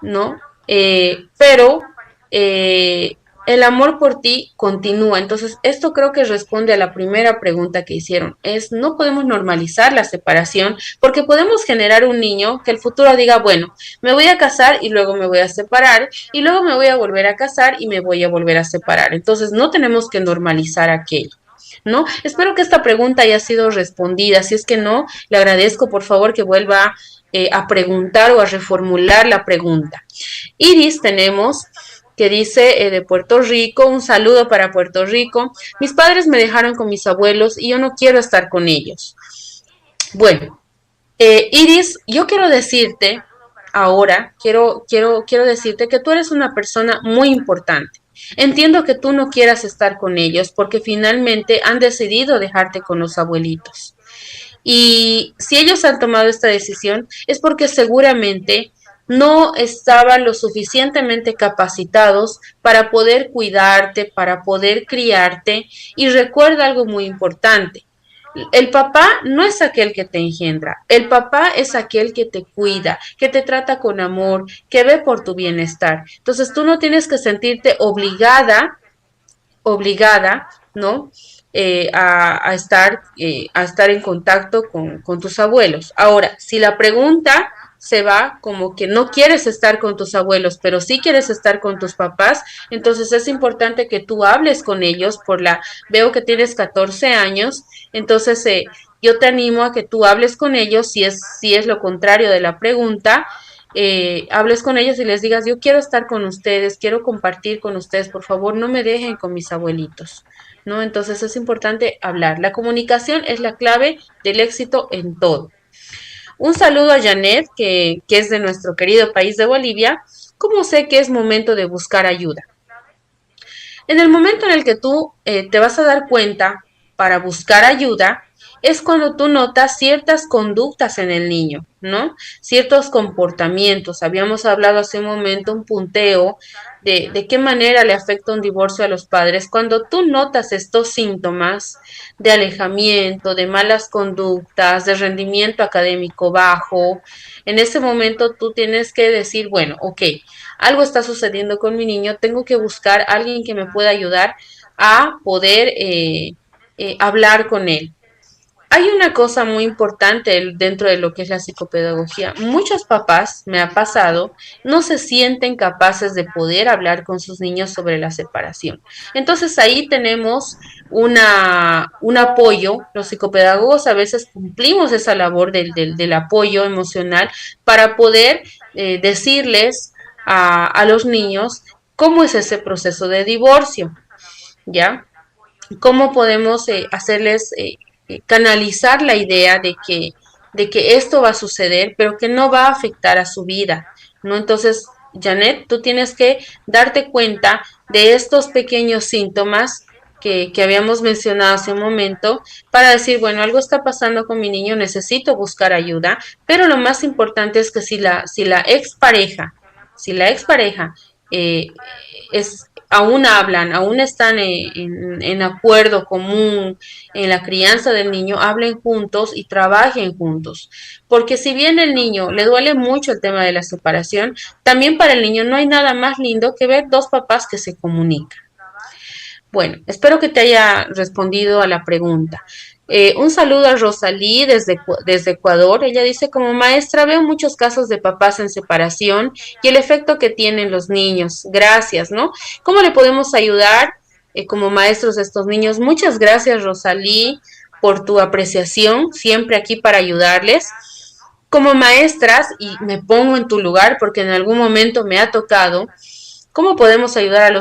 Speaker 1: ¿no? Pero eh, el amor por ti continúa. Entonces, esto creo que responde a la primera pregunta que hicieron. Es, no podemos normalizar la separación porque podemos generar un niño que el futuro diga, bueno, me voy a casar y luego me voy a separar y luego me voy a volver a casar y me voy a volver a separar. Entonces, no tenemos que normalizar aquello. ¿No? Espero que esta pregunta haya sido respondida. Si es que no, le agradezco por favor que vuelva a preguntar o a reformular la pregunta. Iris tenemos que dice de Puerto Rico, un saludo para Puerto Rico. Mis padres me dejaron con mis abuelos y yo no quiero estar con ellos. Bueno, Iris, yo quiero decirte ahora, quiero decirte que tú eres una persona muy importante. Entiendo que tú no quieras estar con ellos porque finalmente han decidido dejarte con los abuelitos. Y si ellos han tomado esta decisión es porque seguramente no estaban lo suficientemente capacitados para poder cuidarte, para poder criarte. Y recuerda algo muy importante. El papá no es aquel que te engendra, el papá es aquel que te cuida, que te trata con amor, que ve por tu bienestar. Entonces tú no tienes que sentirte obligada, ¿no? a estar en contacto con tus abuelos. Ahora, si la pregunta se va como que no quieres estar con tus abuelos, pero sí quieres estar con tus papás, entonces es importante que tú hables con ellos veo que tienes 14 años, entonces yo te animo a que tú hables con ellos si es lo contrario de la pregunta, hables con ellos y les digas, yo quiero estar con ustedes, quiero compartir con ustedes, por favor, no me dejen con mis abuelitos, ¿no? Entonces es importante hablar. La comunicación es la clave del éxito en todo. Un saludo a Janet, que es de nuestro querido país de Bolivia. ¿Cómo sé que es momento de buscar ayuda? En el momento en el que tú te vas a dar cuenta para buscar ayuda, es cuando tú notas ciertas conductas en el niño, ¿no? Ciertos comportamientos. Habíamos hablado hace un momento un punteo de qué manera le afecta un divorcio a los padres. Cuando tú notas estos síntomas de alejamiento, de malas conductas, de rendimiento académico bajo, en ese momento tú tienes que decir, bueno, ok, algo está sucediendo con mi niño, tengo que buscar a alguien que me pueda ayudar a poder hablar con él. Hay una cosa muy importante dentro de lo que es la psicopedagogía. Muchos papás, me ha pasado, no se sienten capaces de poder hablar con sus niños sobre la separación. Entonces ahí tenemos un apoyo. Los psicopedagogos a veces cumplimos esa labor del apoyo emocional para poder decirles a los niños cómo es ese proceso de divorcio, ¿ya? Cómo podemos hacerles canalizar la idea de que esto va a suceder, pero que no va a afectar a su vida, ¿no? Entonces, Janet, tú tienes que darte cuenta de estos pequeños síntomas que habíamos mencionado hace un momento para decir, bueno, algo está pasando con mi niño, necesito buscar ayuda, pero lo más importante es que si la expareja eh, aún hablan, aún están en acuerdo común en la crianza del niño, hablen juntos y trabajen juntos. Porque si bien el niño le duele mucho el tema de la separación, también para el niño no hay nada más lindo que ver dos papás que se comunican. Bueno, espero que te haya respondido a la pregunta. Un saludo a Rosalí desde Ecuador. Ella dice, como maestra veo muchos casos de papás en separación y el efecto que tienen los niños. Gracias, ¿no? ¿Cómo le podemos ayudar como maestros a estos niños? Muchas gracias, Rosalí, por tu apreciación, siempre aquí para ayudarles. Como maestras, y me pongo en tu lugar porque en algún momento me ha tocado, ¿cómo podemos ayudar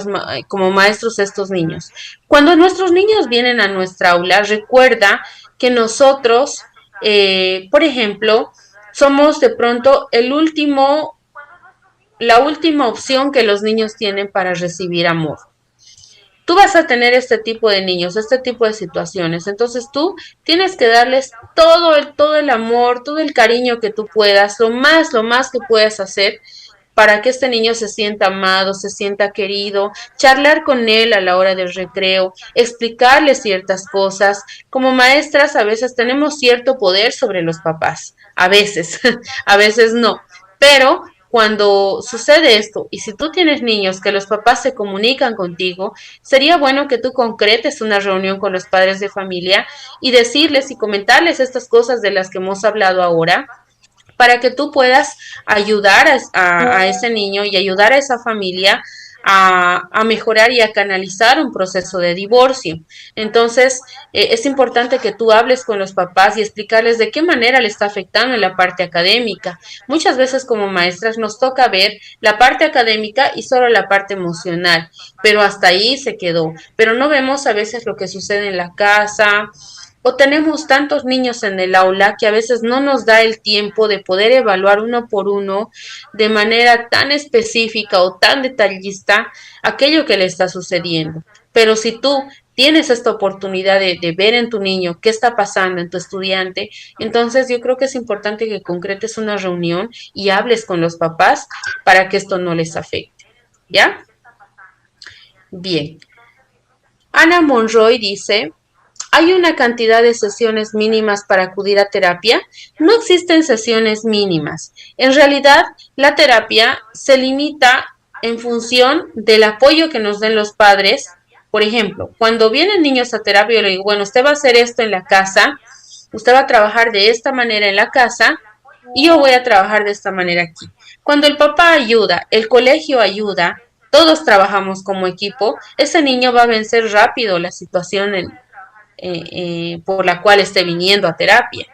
Speaker 1: como maestros a estos niños? Cuando nuestros niños vienen a nuestra aula, recuerda que nosotros, por ejemplo, somos de pronto la última opción que los niños tienen para recibir amor. Tú vas a tener este tipo de niños, este tipo de situaciones. Entonces tú tienes que darles todo el amor, todo el cariño que tú puedas, lo más que puedas hacer para que este niño se sienta amado, se sienta querido, charlar con él a la hora del recreo, explicarle ciertas cosas. Como maestras a veces tenemos cierto poder sobre los papás, a veces, a veces no, pero cuando sucede esto y si tú tienes niños que los papás se comunican contigo, sería bueno que tú concretes una reunión con los padres de familia y decirles y comentarles estas cosas de las que hemos hablado ahora para que tú puedas ayudar a ese niño y ayudar a esa familia a mejorar y a canalizar un proceso de divorcio. Entonces, es importante que tú hables con los papás y explicarles de qué manera le está afectando en la parte académica. Muchas veces como maestras nos toca ver la parte académica y solo la parte emocional, pero hasta ahí se quedó. Pero no vemos a veces lo que sucede en la casa, o tenemos tantos niños en el aula que a veces no nos da el tiempo de poder evaluar uno por uno de manera tan específica o tan detallista aquello que le está sucediendo. Pero si tú tienes esta oportunidad de ver en tu niño qué está pasando en tu estudiante, entonces yo creo que es importante que concretes una reunión y hables con los papás para que esto no les afecte. ¿Ya? Bien. Ana Monroy dice, ¿hay una cantidad de sesiones mínimas para acudir a terapia? No existen sesiones mínimas. En realidad, la terapia se limita en función del apoyo que nos den los padres Por ejemplo, cuando vienen niños a terapia, yo le digo, bueno, usted va a hacer esto en la casa, usted va a trabajar de esta manera en la casa y yo voy a trabajar de esta manera aquí. Cuando el papá ayuda, el colegio ayuda, todos trabajamos como equipo, ese niño va a vencer rápido la situación por la cual esté viniendo a terapia.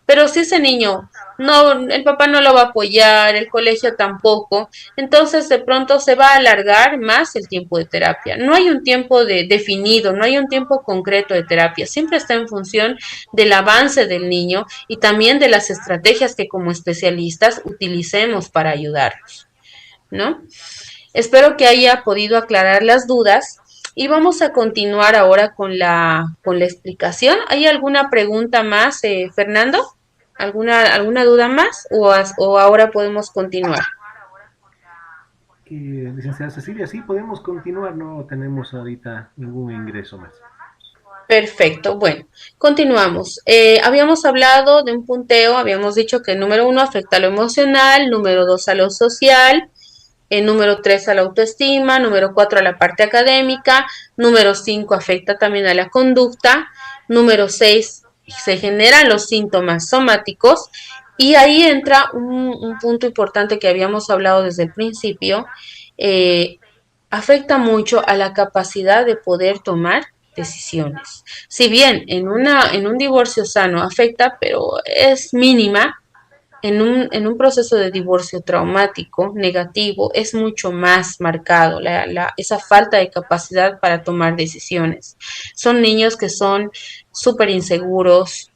Speaker 1: Pero si ese niño no, el papá no lo va a apoyar, el colegio tampoco, entonces de pronto se va a alargar más el tiempo de terapia. No hay un tiempo definido, no hay un tiempo concreto de terapia, siempre está en función del avance del niño y también de las estrategias que como especialistas utilicemos para ayudarlos, ¿no? Espero que haya podido aclarar las dudas y vamos a continuar ahora con la explicación. ¿Hay alguna pregunta más, Fernando? ¿Alguna duda más o ahora podemos continuar?
Speaker 2: Licenciada Cecilia, sí, podemos continuar, no tenemos ahorita ningún ingreso más.
Speaker 1: Perfecto, bueno, continuamos. Habíamos hablado de un punteo, habíamos dicho que el número uno afecta a lo emocional, número dos a lo social, número 3 a la autoestima, número 4 a la parte académica, número 5 afecta también a la conducta, número 6 se generan los síntomas somáticos y ahí entra un punto importante que habíamos hablado desde el principio, eh, afecta mucho a la capacidad de poder tomar decisiones. Si bien en un divorcio sano afecta, pero es mínima, en un proceso de divorcio traumático, negativo, es mucho más marcado esa falta de capacidad para tomar decisiones. Son niños que son súper inseguros.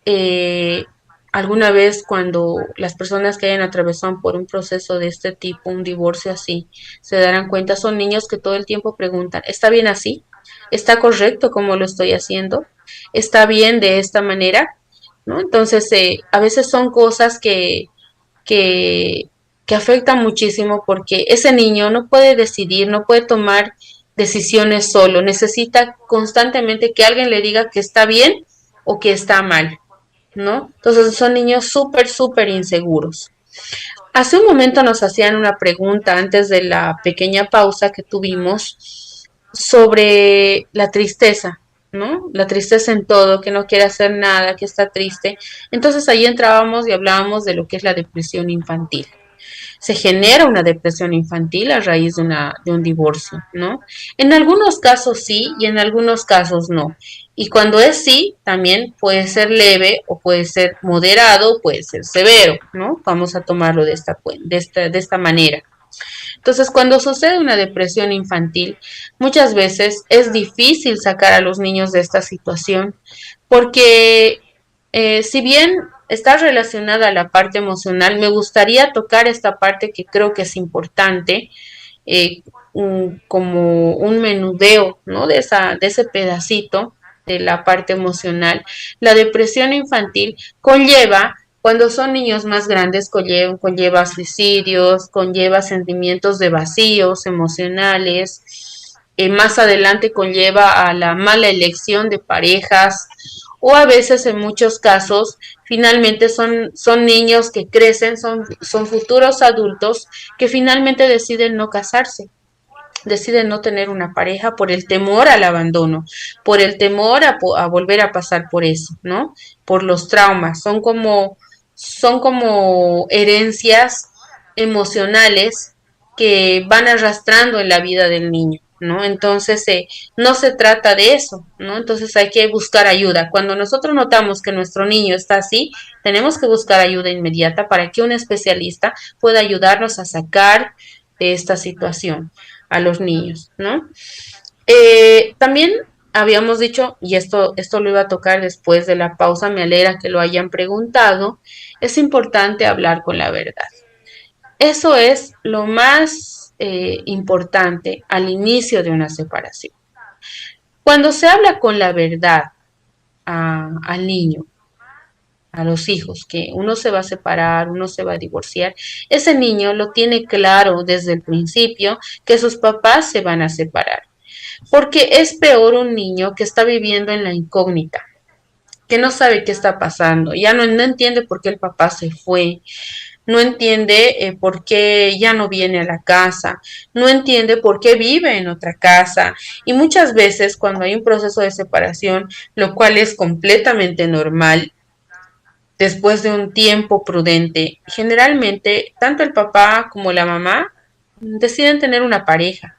Speaker 1: eh, Alguna vez cuando las personas que hayan atravesado por un proceso de este tipo, un divorcio así, se darán cuenta, son niños que todo el tiempo preguntan, ¿está bien así? ¿Está correcto como lo estoy haciendo? ¿Está bien de esta manera? ¿No? Entonces, a veces son cosas que, que afectan muchísimo porque ese niño no puede decidir, no puede tomar decisiones solo, necesita constantemente que alguien le diga que está bien o que está mal, ¿no? Entonces son niños súper, súper inseguros. Hace un momento nos hacían una pregunta antes de la pequeña pausa que tuvimos sobre la tristeza, ¿no? La tristeza en todo, que no quiere hacer nada, que está triste. Entonces ahí entrábamos y hablábamos de lo que es la depresión infantil. Se genera una depresión infantil a raíz de un divorcio, ¿no? En algunos casos sí y en algunos casos no. Y cuando es sí, también puede ser leve o puede ser moderado, puede ser severo, ¿no? Vamos a tomarlo de esta manera. Entonces, cuando sucede una depresión infantil, muchas veces es difícil sacar a los niños de esta situación porque si bien está relacionada a la parte emocional, me gustaría tocar esta parte que creo que es importante, eh, como un menudeo, ¿no? De ese pedacito de la parte emocional. La depresión infantil conlleva, cuando son niños más grandes, conlleva suicidios, conlleva sentimientos de vacíos emocionales, más adelante conlleva a la mala elección de parejas o a veces en muchos casos finalmente son niños que crecen, son futuros adultos que finalmente deciden no casarse, deciden no tener una pareja por el temor al abandono, por el temor a volver a pasar por eso, ¿no? Por los traumas, son como herencias emocionales que van arrastrando en la vida del niño, ¿no? Entonces, no se trata de eso, ¿no? Entonces hay que buscar ayuda. Cuando nosotros notamos que nuestro niño está así, tenemos que buscar ayuda inmediata para que un especialista pueda ayudarnos a sacar de esta situación a los niños, ¿no? También habíamos dicho, y esto lo iba a tocar después de la pausa, me alegra que lo hayan preguntado, es importante hablar con la verdad. Eso es lo más importante al inicio de una separación. Cuando se habla con la verdad al niño, a los hijos, que uno se va a separar, uno se va a divorciar, ese niño lo tiene claro desde el principio que sus papás se van a separar. Porque es peor un niño que está viviendo en la incógnita, que no sabe qué está pasando, ya no entiende por qué el papá se fue, no entiende por qué ya no viene a la casa, no entiende por qué vive en otra casa. Y muchas veces cuando hay un proceso de separación, lo cual es completamente normal, después de un tiempo prudente, generalmente tanto el papá como la mamá deciden tener una pareja.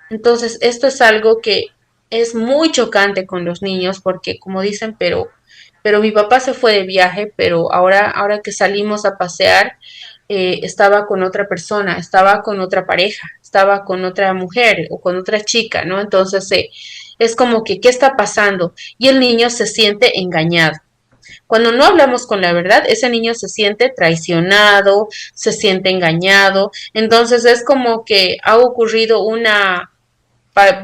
Speaker 1: Entonces, esto es algo que es muy chocante con los niños porque como dicen, pero mi papá se fue de viaje, pero ahora que salimos a pasear, estaba con otra persona, estaba con otra pareja, estaba con otra mujer o con otra chica, ¿no? Entonces, es como que, ¿qué está pasando? Y el niño se siente engañado. Cuando no hablamos con la verdad, ese niño se siente traicionado, se siente engañado. Entonces es como que ha ocurrido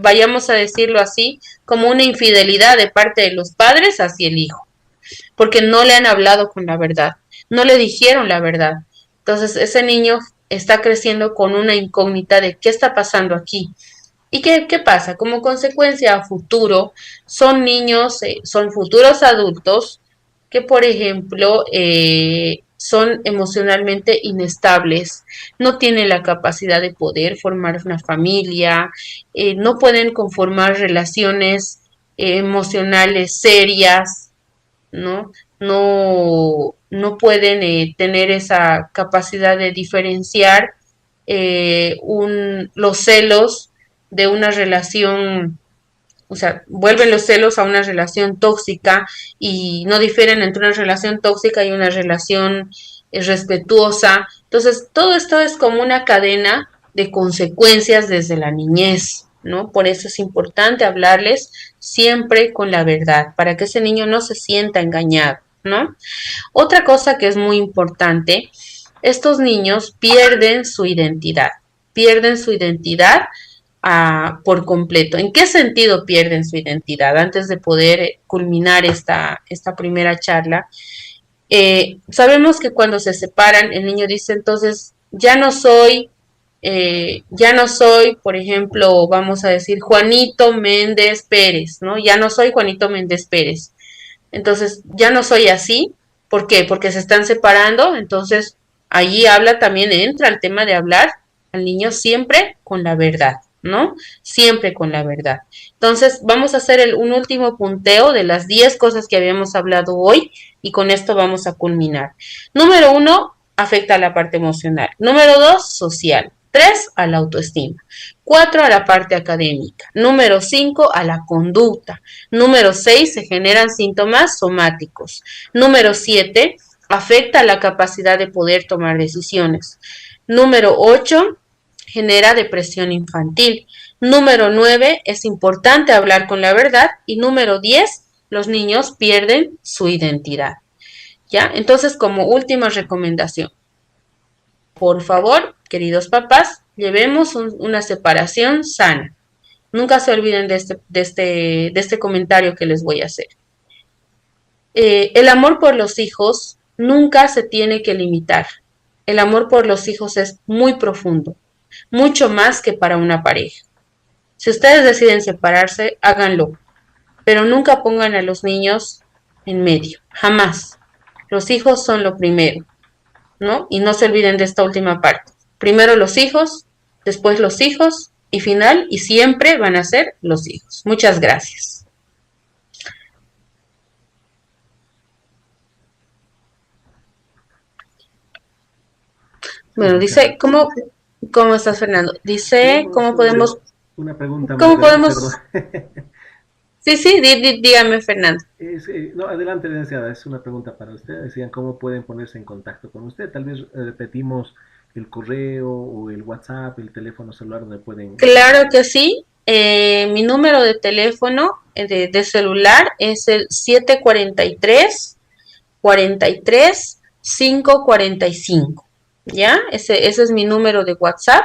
Speaker 1: vayamos a decirlo así, como una infidelidad de parte de los padres hacia el hijo, porque no le han hablado con la verdad, no le dijeron la verdad. Entonces ese niño está creciendo con una incógnita de qué está pasando aquí. ¿Y qué pasa? Como consecuencia a futuro, son niños, son futuros adultos que, por ejemplo, son emocionalmente inestables, no tienen la capacidad de poder formar una familia, no pueden conformar relaciones emocionales serias, ¿no? No pueden tener esa capacidad de diferenciar los celos de una relación, o sea, vuelven los celos a una relación tóxica y no difieren entre una relación tóxica y una relación respetuosa. Entonces, todo esto es como una cadena de consecuencias desde la niñez, ¿no? Por eso es importante hablarles siempre con la verdad, para que ese niño no se sienta engañado, ¿no? Otra cosa que es muy importante, estos niños pierden su identidad por completo. ¿En qué sentido pierden su identidad? Antes de poder culminar esta primera charla, sabemos que cuando se separan, el niño dice entonces, ya no soy, por ejemplo, vamos a decir, Juanito Méndez Pérez, ¿no? Ya no soy Juanito Méndez Pérez. Entonces, ya no soy así. ¿Por qué? Porque se están separando. Entonces, allí entra el tema de hablar al niño siempre con la verdad, ¿no? Siempre con la verdad. Entonces, vamos a hacer un último punteo de las 10 cosas que habíamos hablado hoy y con esto vamos a culminar. Número uno, afecta a la parte emocional. Número dos, social. Tres, a la autoestima. Cuatro, a la parte académica. Número cinco, a la conducta. Número 6, se generan síntomas somáticos. Número 7, afecta la capacidad de poder tomar decisiones. Número 8, genera depresión infantil. Número 9, es importante hablar con la verdad. Y número 10, los niños pierden su identidad. ¿Ya? Entonces, como última recomendación, por favor, queridos papás, llevemos una separación sana. Nunca se olviden de este comentario que les voy a hacer. El amor por los hijos nunca se tiene que limitar. El amor por los hijos es muy profundo, mucho más que para una pareja. Si ustedes deciden separarse, háganlo, pero nunca pongan a los niños en medio, jamás. Los hijos son lo primero, ¿no? Y no se olviden de esta última parte. Primero los hijos, después los hijos y final y siempre van a ser los hijos. Muchas gracias. Bueno,
Speaker 2: Muchas
Speaker 1: dice,
Speaker 2: gracias.
Speaker 1: ¿cómo estás, Fernando? Dice,
Speaker 2: Tenemos una pregunta más
Speaker 1: cómo
Speaker 2: grande, perdón.
Speaker 1: podemos, sí, sí, dígame, Fernando.
Speaker 2: No, adelante, licenciada, es una pregunta para usted. Decían cómo pueden ponerse en contacto con usted. Tal vez repetimos el correo o el WhatsApp, el teléfono celular donde pueden.
Speaker 1: Claro que sí. Mi número de teléfono de celular es el 743-43-545. ¿Ya? Ese es mi número de WhatsApp.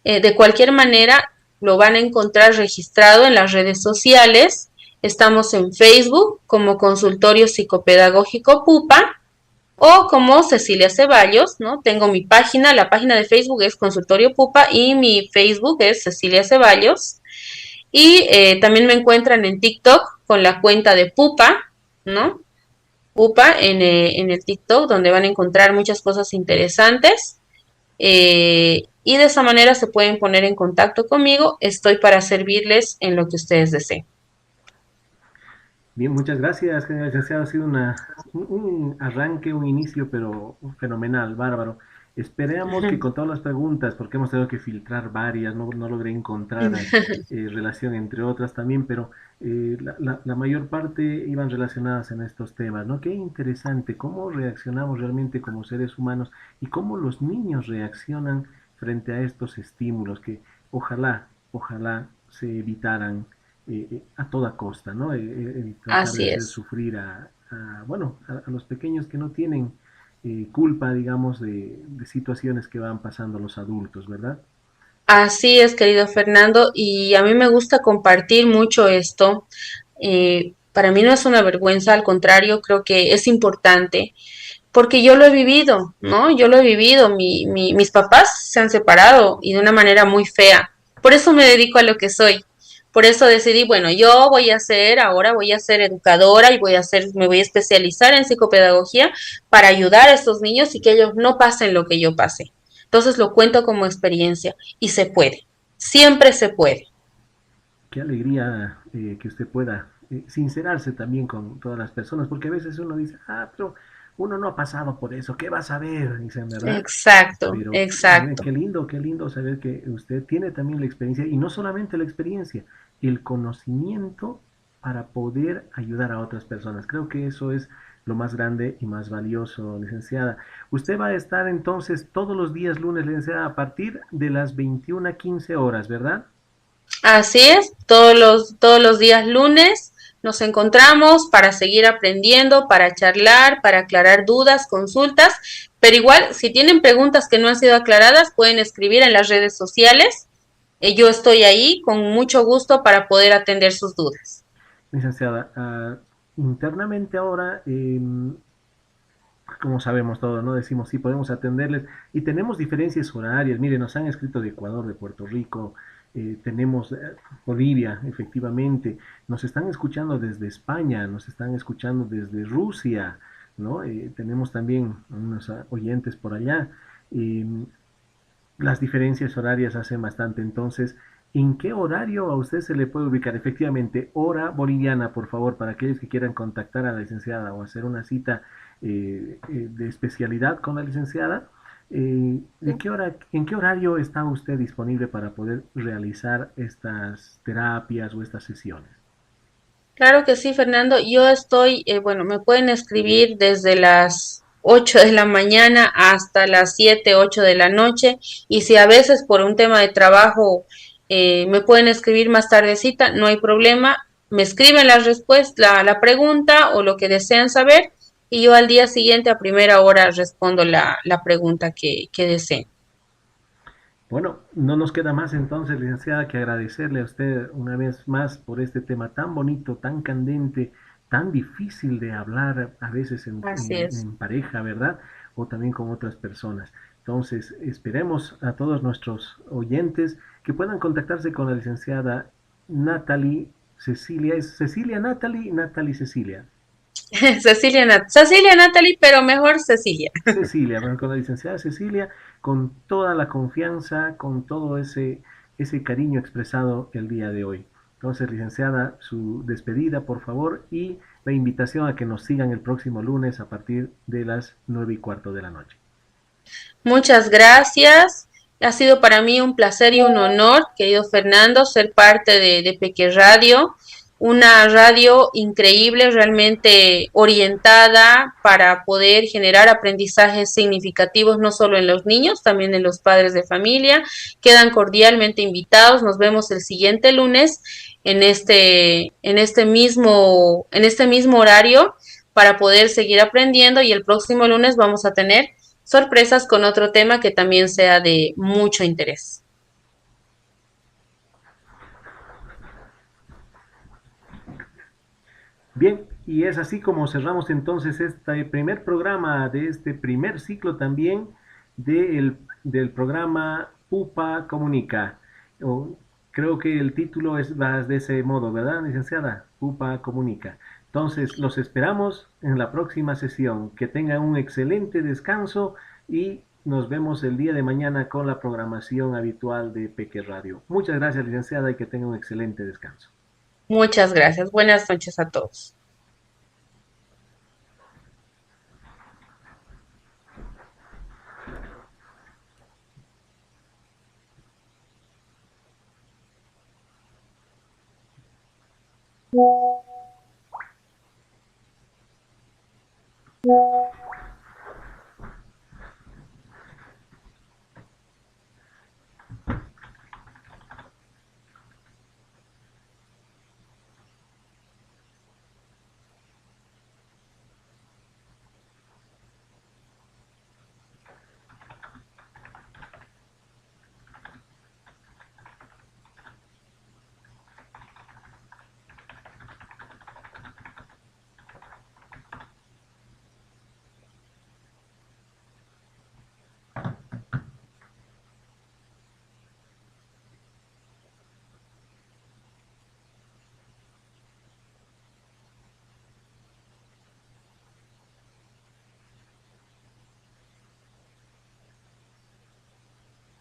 Speaker 1: De cualquier manera, lo van a encontrar registrado en las redes sociales. Estamos en Facebook como Consultorio Psicopedagógico Pupa o como Cecilia Ceballos, ¿no? Tengo mi página, la página de Facebook es Consultorio Pupa y mi Facebook es Cecilia Ceballos. Y también me encuentran en TikTok con la cuenta de Pupa, ¿no? Pupa en el TikTok, donde van a encontrar muchas cosas interesantes. Y de esa manera se pueden poner en contacto conmigo. Estoy para servirles en lo que ustedes deseen.
Speaker 2: Bien, muchas gracias, señora licenciada. Ha sido un arranque, un inicio, pero fenomenal, bárbaro. Esperemos que con todas las preguntas, porque hemos tenido que filtrar varias, no logré encontrar relación entre otras también, pero la mayor parte iban relacionadas en estos temas, ¿no? Qué interesante, cómo reaccionamos realmente como seres humanos y cómo los niños reaccionan frente a estos estímulos que ojalá se evitaran a toda costa, ¿no? Tratar de
Speaker 1: Así
Speaker 2: hacer
Speaker 1: es.
Speaker 2: sufrir bueno, a los pequeños que no tienen culpa, digamos, de situaciones que van pasando los adultos, ¿verdad?
Speaker 1: Así es, querido Fernando, y a mí me gusta compartir mucho esto. Para mí no es una vergüenza, al contrario, creo que es importante, porque yo lo he vivido, ¿no? Yo lo he vivido. Mis papás se han separado y de una manera muy fea. Por eso me dedico a lo que soy. Por eso decidí, bueno, yo ahora voy a ser educadora y me voy a especializar en psicopedagogía para ayudar a estos niños y que ellos no pasen lo que yo pasé. Entonces lo cuento como experiencia y se puede. Siempre se puede.
Speaker 2: Qué alegría que usted pueda sincerarse también con todas las personas, porque a veces uno dice, pero uno no ha pasado por eso, ¿qué va a saber? Dicen, ¿verdad?
Speaker 1: Exacto,
Speaker 2: Pero
Speaker 1: exacto.
Speaker 2: qué lindo saber que usted tiene también la experiencia, y no solamente la experiencia, el conocimiento para poder ayudar a otras personas. Creo que eso es lo más grande y más valioso, licenciada. Usted va a estar entonces todos los días lunes, licenciada, a partir de las 21:15 horas, ¿verdad?
Speaker 1: Así es, todos los días lunes nos encontramos para seguir aprendiendo, para charlar, para aclarar dudas, consultas, pero igual si tienen preguntas que no han sido aclaradas pueden escribir en las redes sociales. Yo estoy ahí con mucho gusto para poder atender sus dudas.
Speaker 2: Licenciada, internamente ahora, como sabemos todos, ¿no? Decimos, sí, podemos atenderles y tenemos diferencias horarias. Mire, nos han escrito de Ecuador, de Puerto Rico, tenemos Bolivia, efectivamente, nos están escuchando desde España, nos están escuchando desde Rusia, ¿no? Tenemos también unos oyentes por allá. Eh, las diferencias horarias hacen bastante, entonces, ¿en qué horario a usted se le puede ubicar? Efectivamente, hora boliviana, por favor, para aquellos que quieran contactar a la licenciada o hacer una cita de especialidad con la licenciada. ¿En qué horario está usted disponible para poder realizar estas terapias o estas sesiones?
Speaker 1: Claro que sí, Fernando. Yo estoy, bueno, me pueden escribir desde las 8 de la mañana hasta las 7, 8 de la noche. Y si a veces por un tema de trabajo me pueden escribir más tardecita, no hay problema. Me escriben la respuesta, la pregunta o lo que desean saber y yo al día siguiente a primera hora respondo la pregunta que deseen.
Speaker 2: Bueno, no nos queda más entonces, licenciada, que agradecerle a usted una vez más por este tema tan bonito, tan candente, tan difícil de hablar a veces
Speaker 1: Así es.
Speaker 2: en pareja, ¿verdad? O también con otras personas. Entonces, esperemos a todos nuestros oyentes que puedan contactarse con la licenciada Natalie Cecilia. ¿Es Cecilia Natalie? Natalie Cecilia.
Speaker 1: Cecilia Natalie, pero mejor Cecilia.
Speaker 2: Cecilia, bueno, con la licenciada Cecilia, con toda la confianza, con todo ese cariño expresado el día de hoy. Entonces, licenciada, su despedida, por favor, y la invitación a que nos sigan el próximo lunes a partir de las 9:15 de la noche.
Speaker 1: Muchas gracias. Ha sido para mí un placer y un honor, querido Fernando, ser parte de Peque Radio, una radio increíble, realmente orientada para poder generar aprendizajes significativos no solo en los niños, también en los padres de familia. Quedan cordialmente invitados. Nos vemos el siguiente lunes en este mismo horario para poder seguir aprendiendo y el próximo lunes vamos a tener sorpresas con otro tema que también sea de mucho interés.
Speaker 2: Bien, y es así como cerramos entonces este primer programa de este primer ciclo también del programa Pupa Comunica. O, creo que el título va de ese modo, ¿verdad, licenciada? Pupa Comunica. Entonces, los esperamos en la próxima sesión. Que tengan un excelente descanso y nos vemos el día de mañana con la programación habitual de Peque Radio. Muchas gracias, licenciada, y que tenga un excelente descanso.
Speaker 1: Muchas gracias. Buenas noches a todos.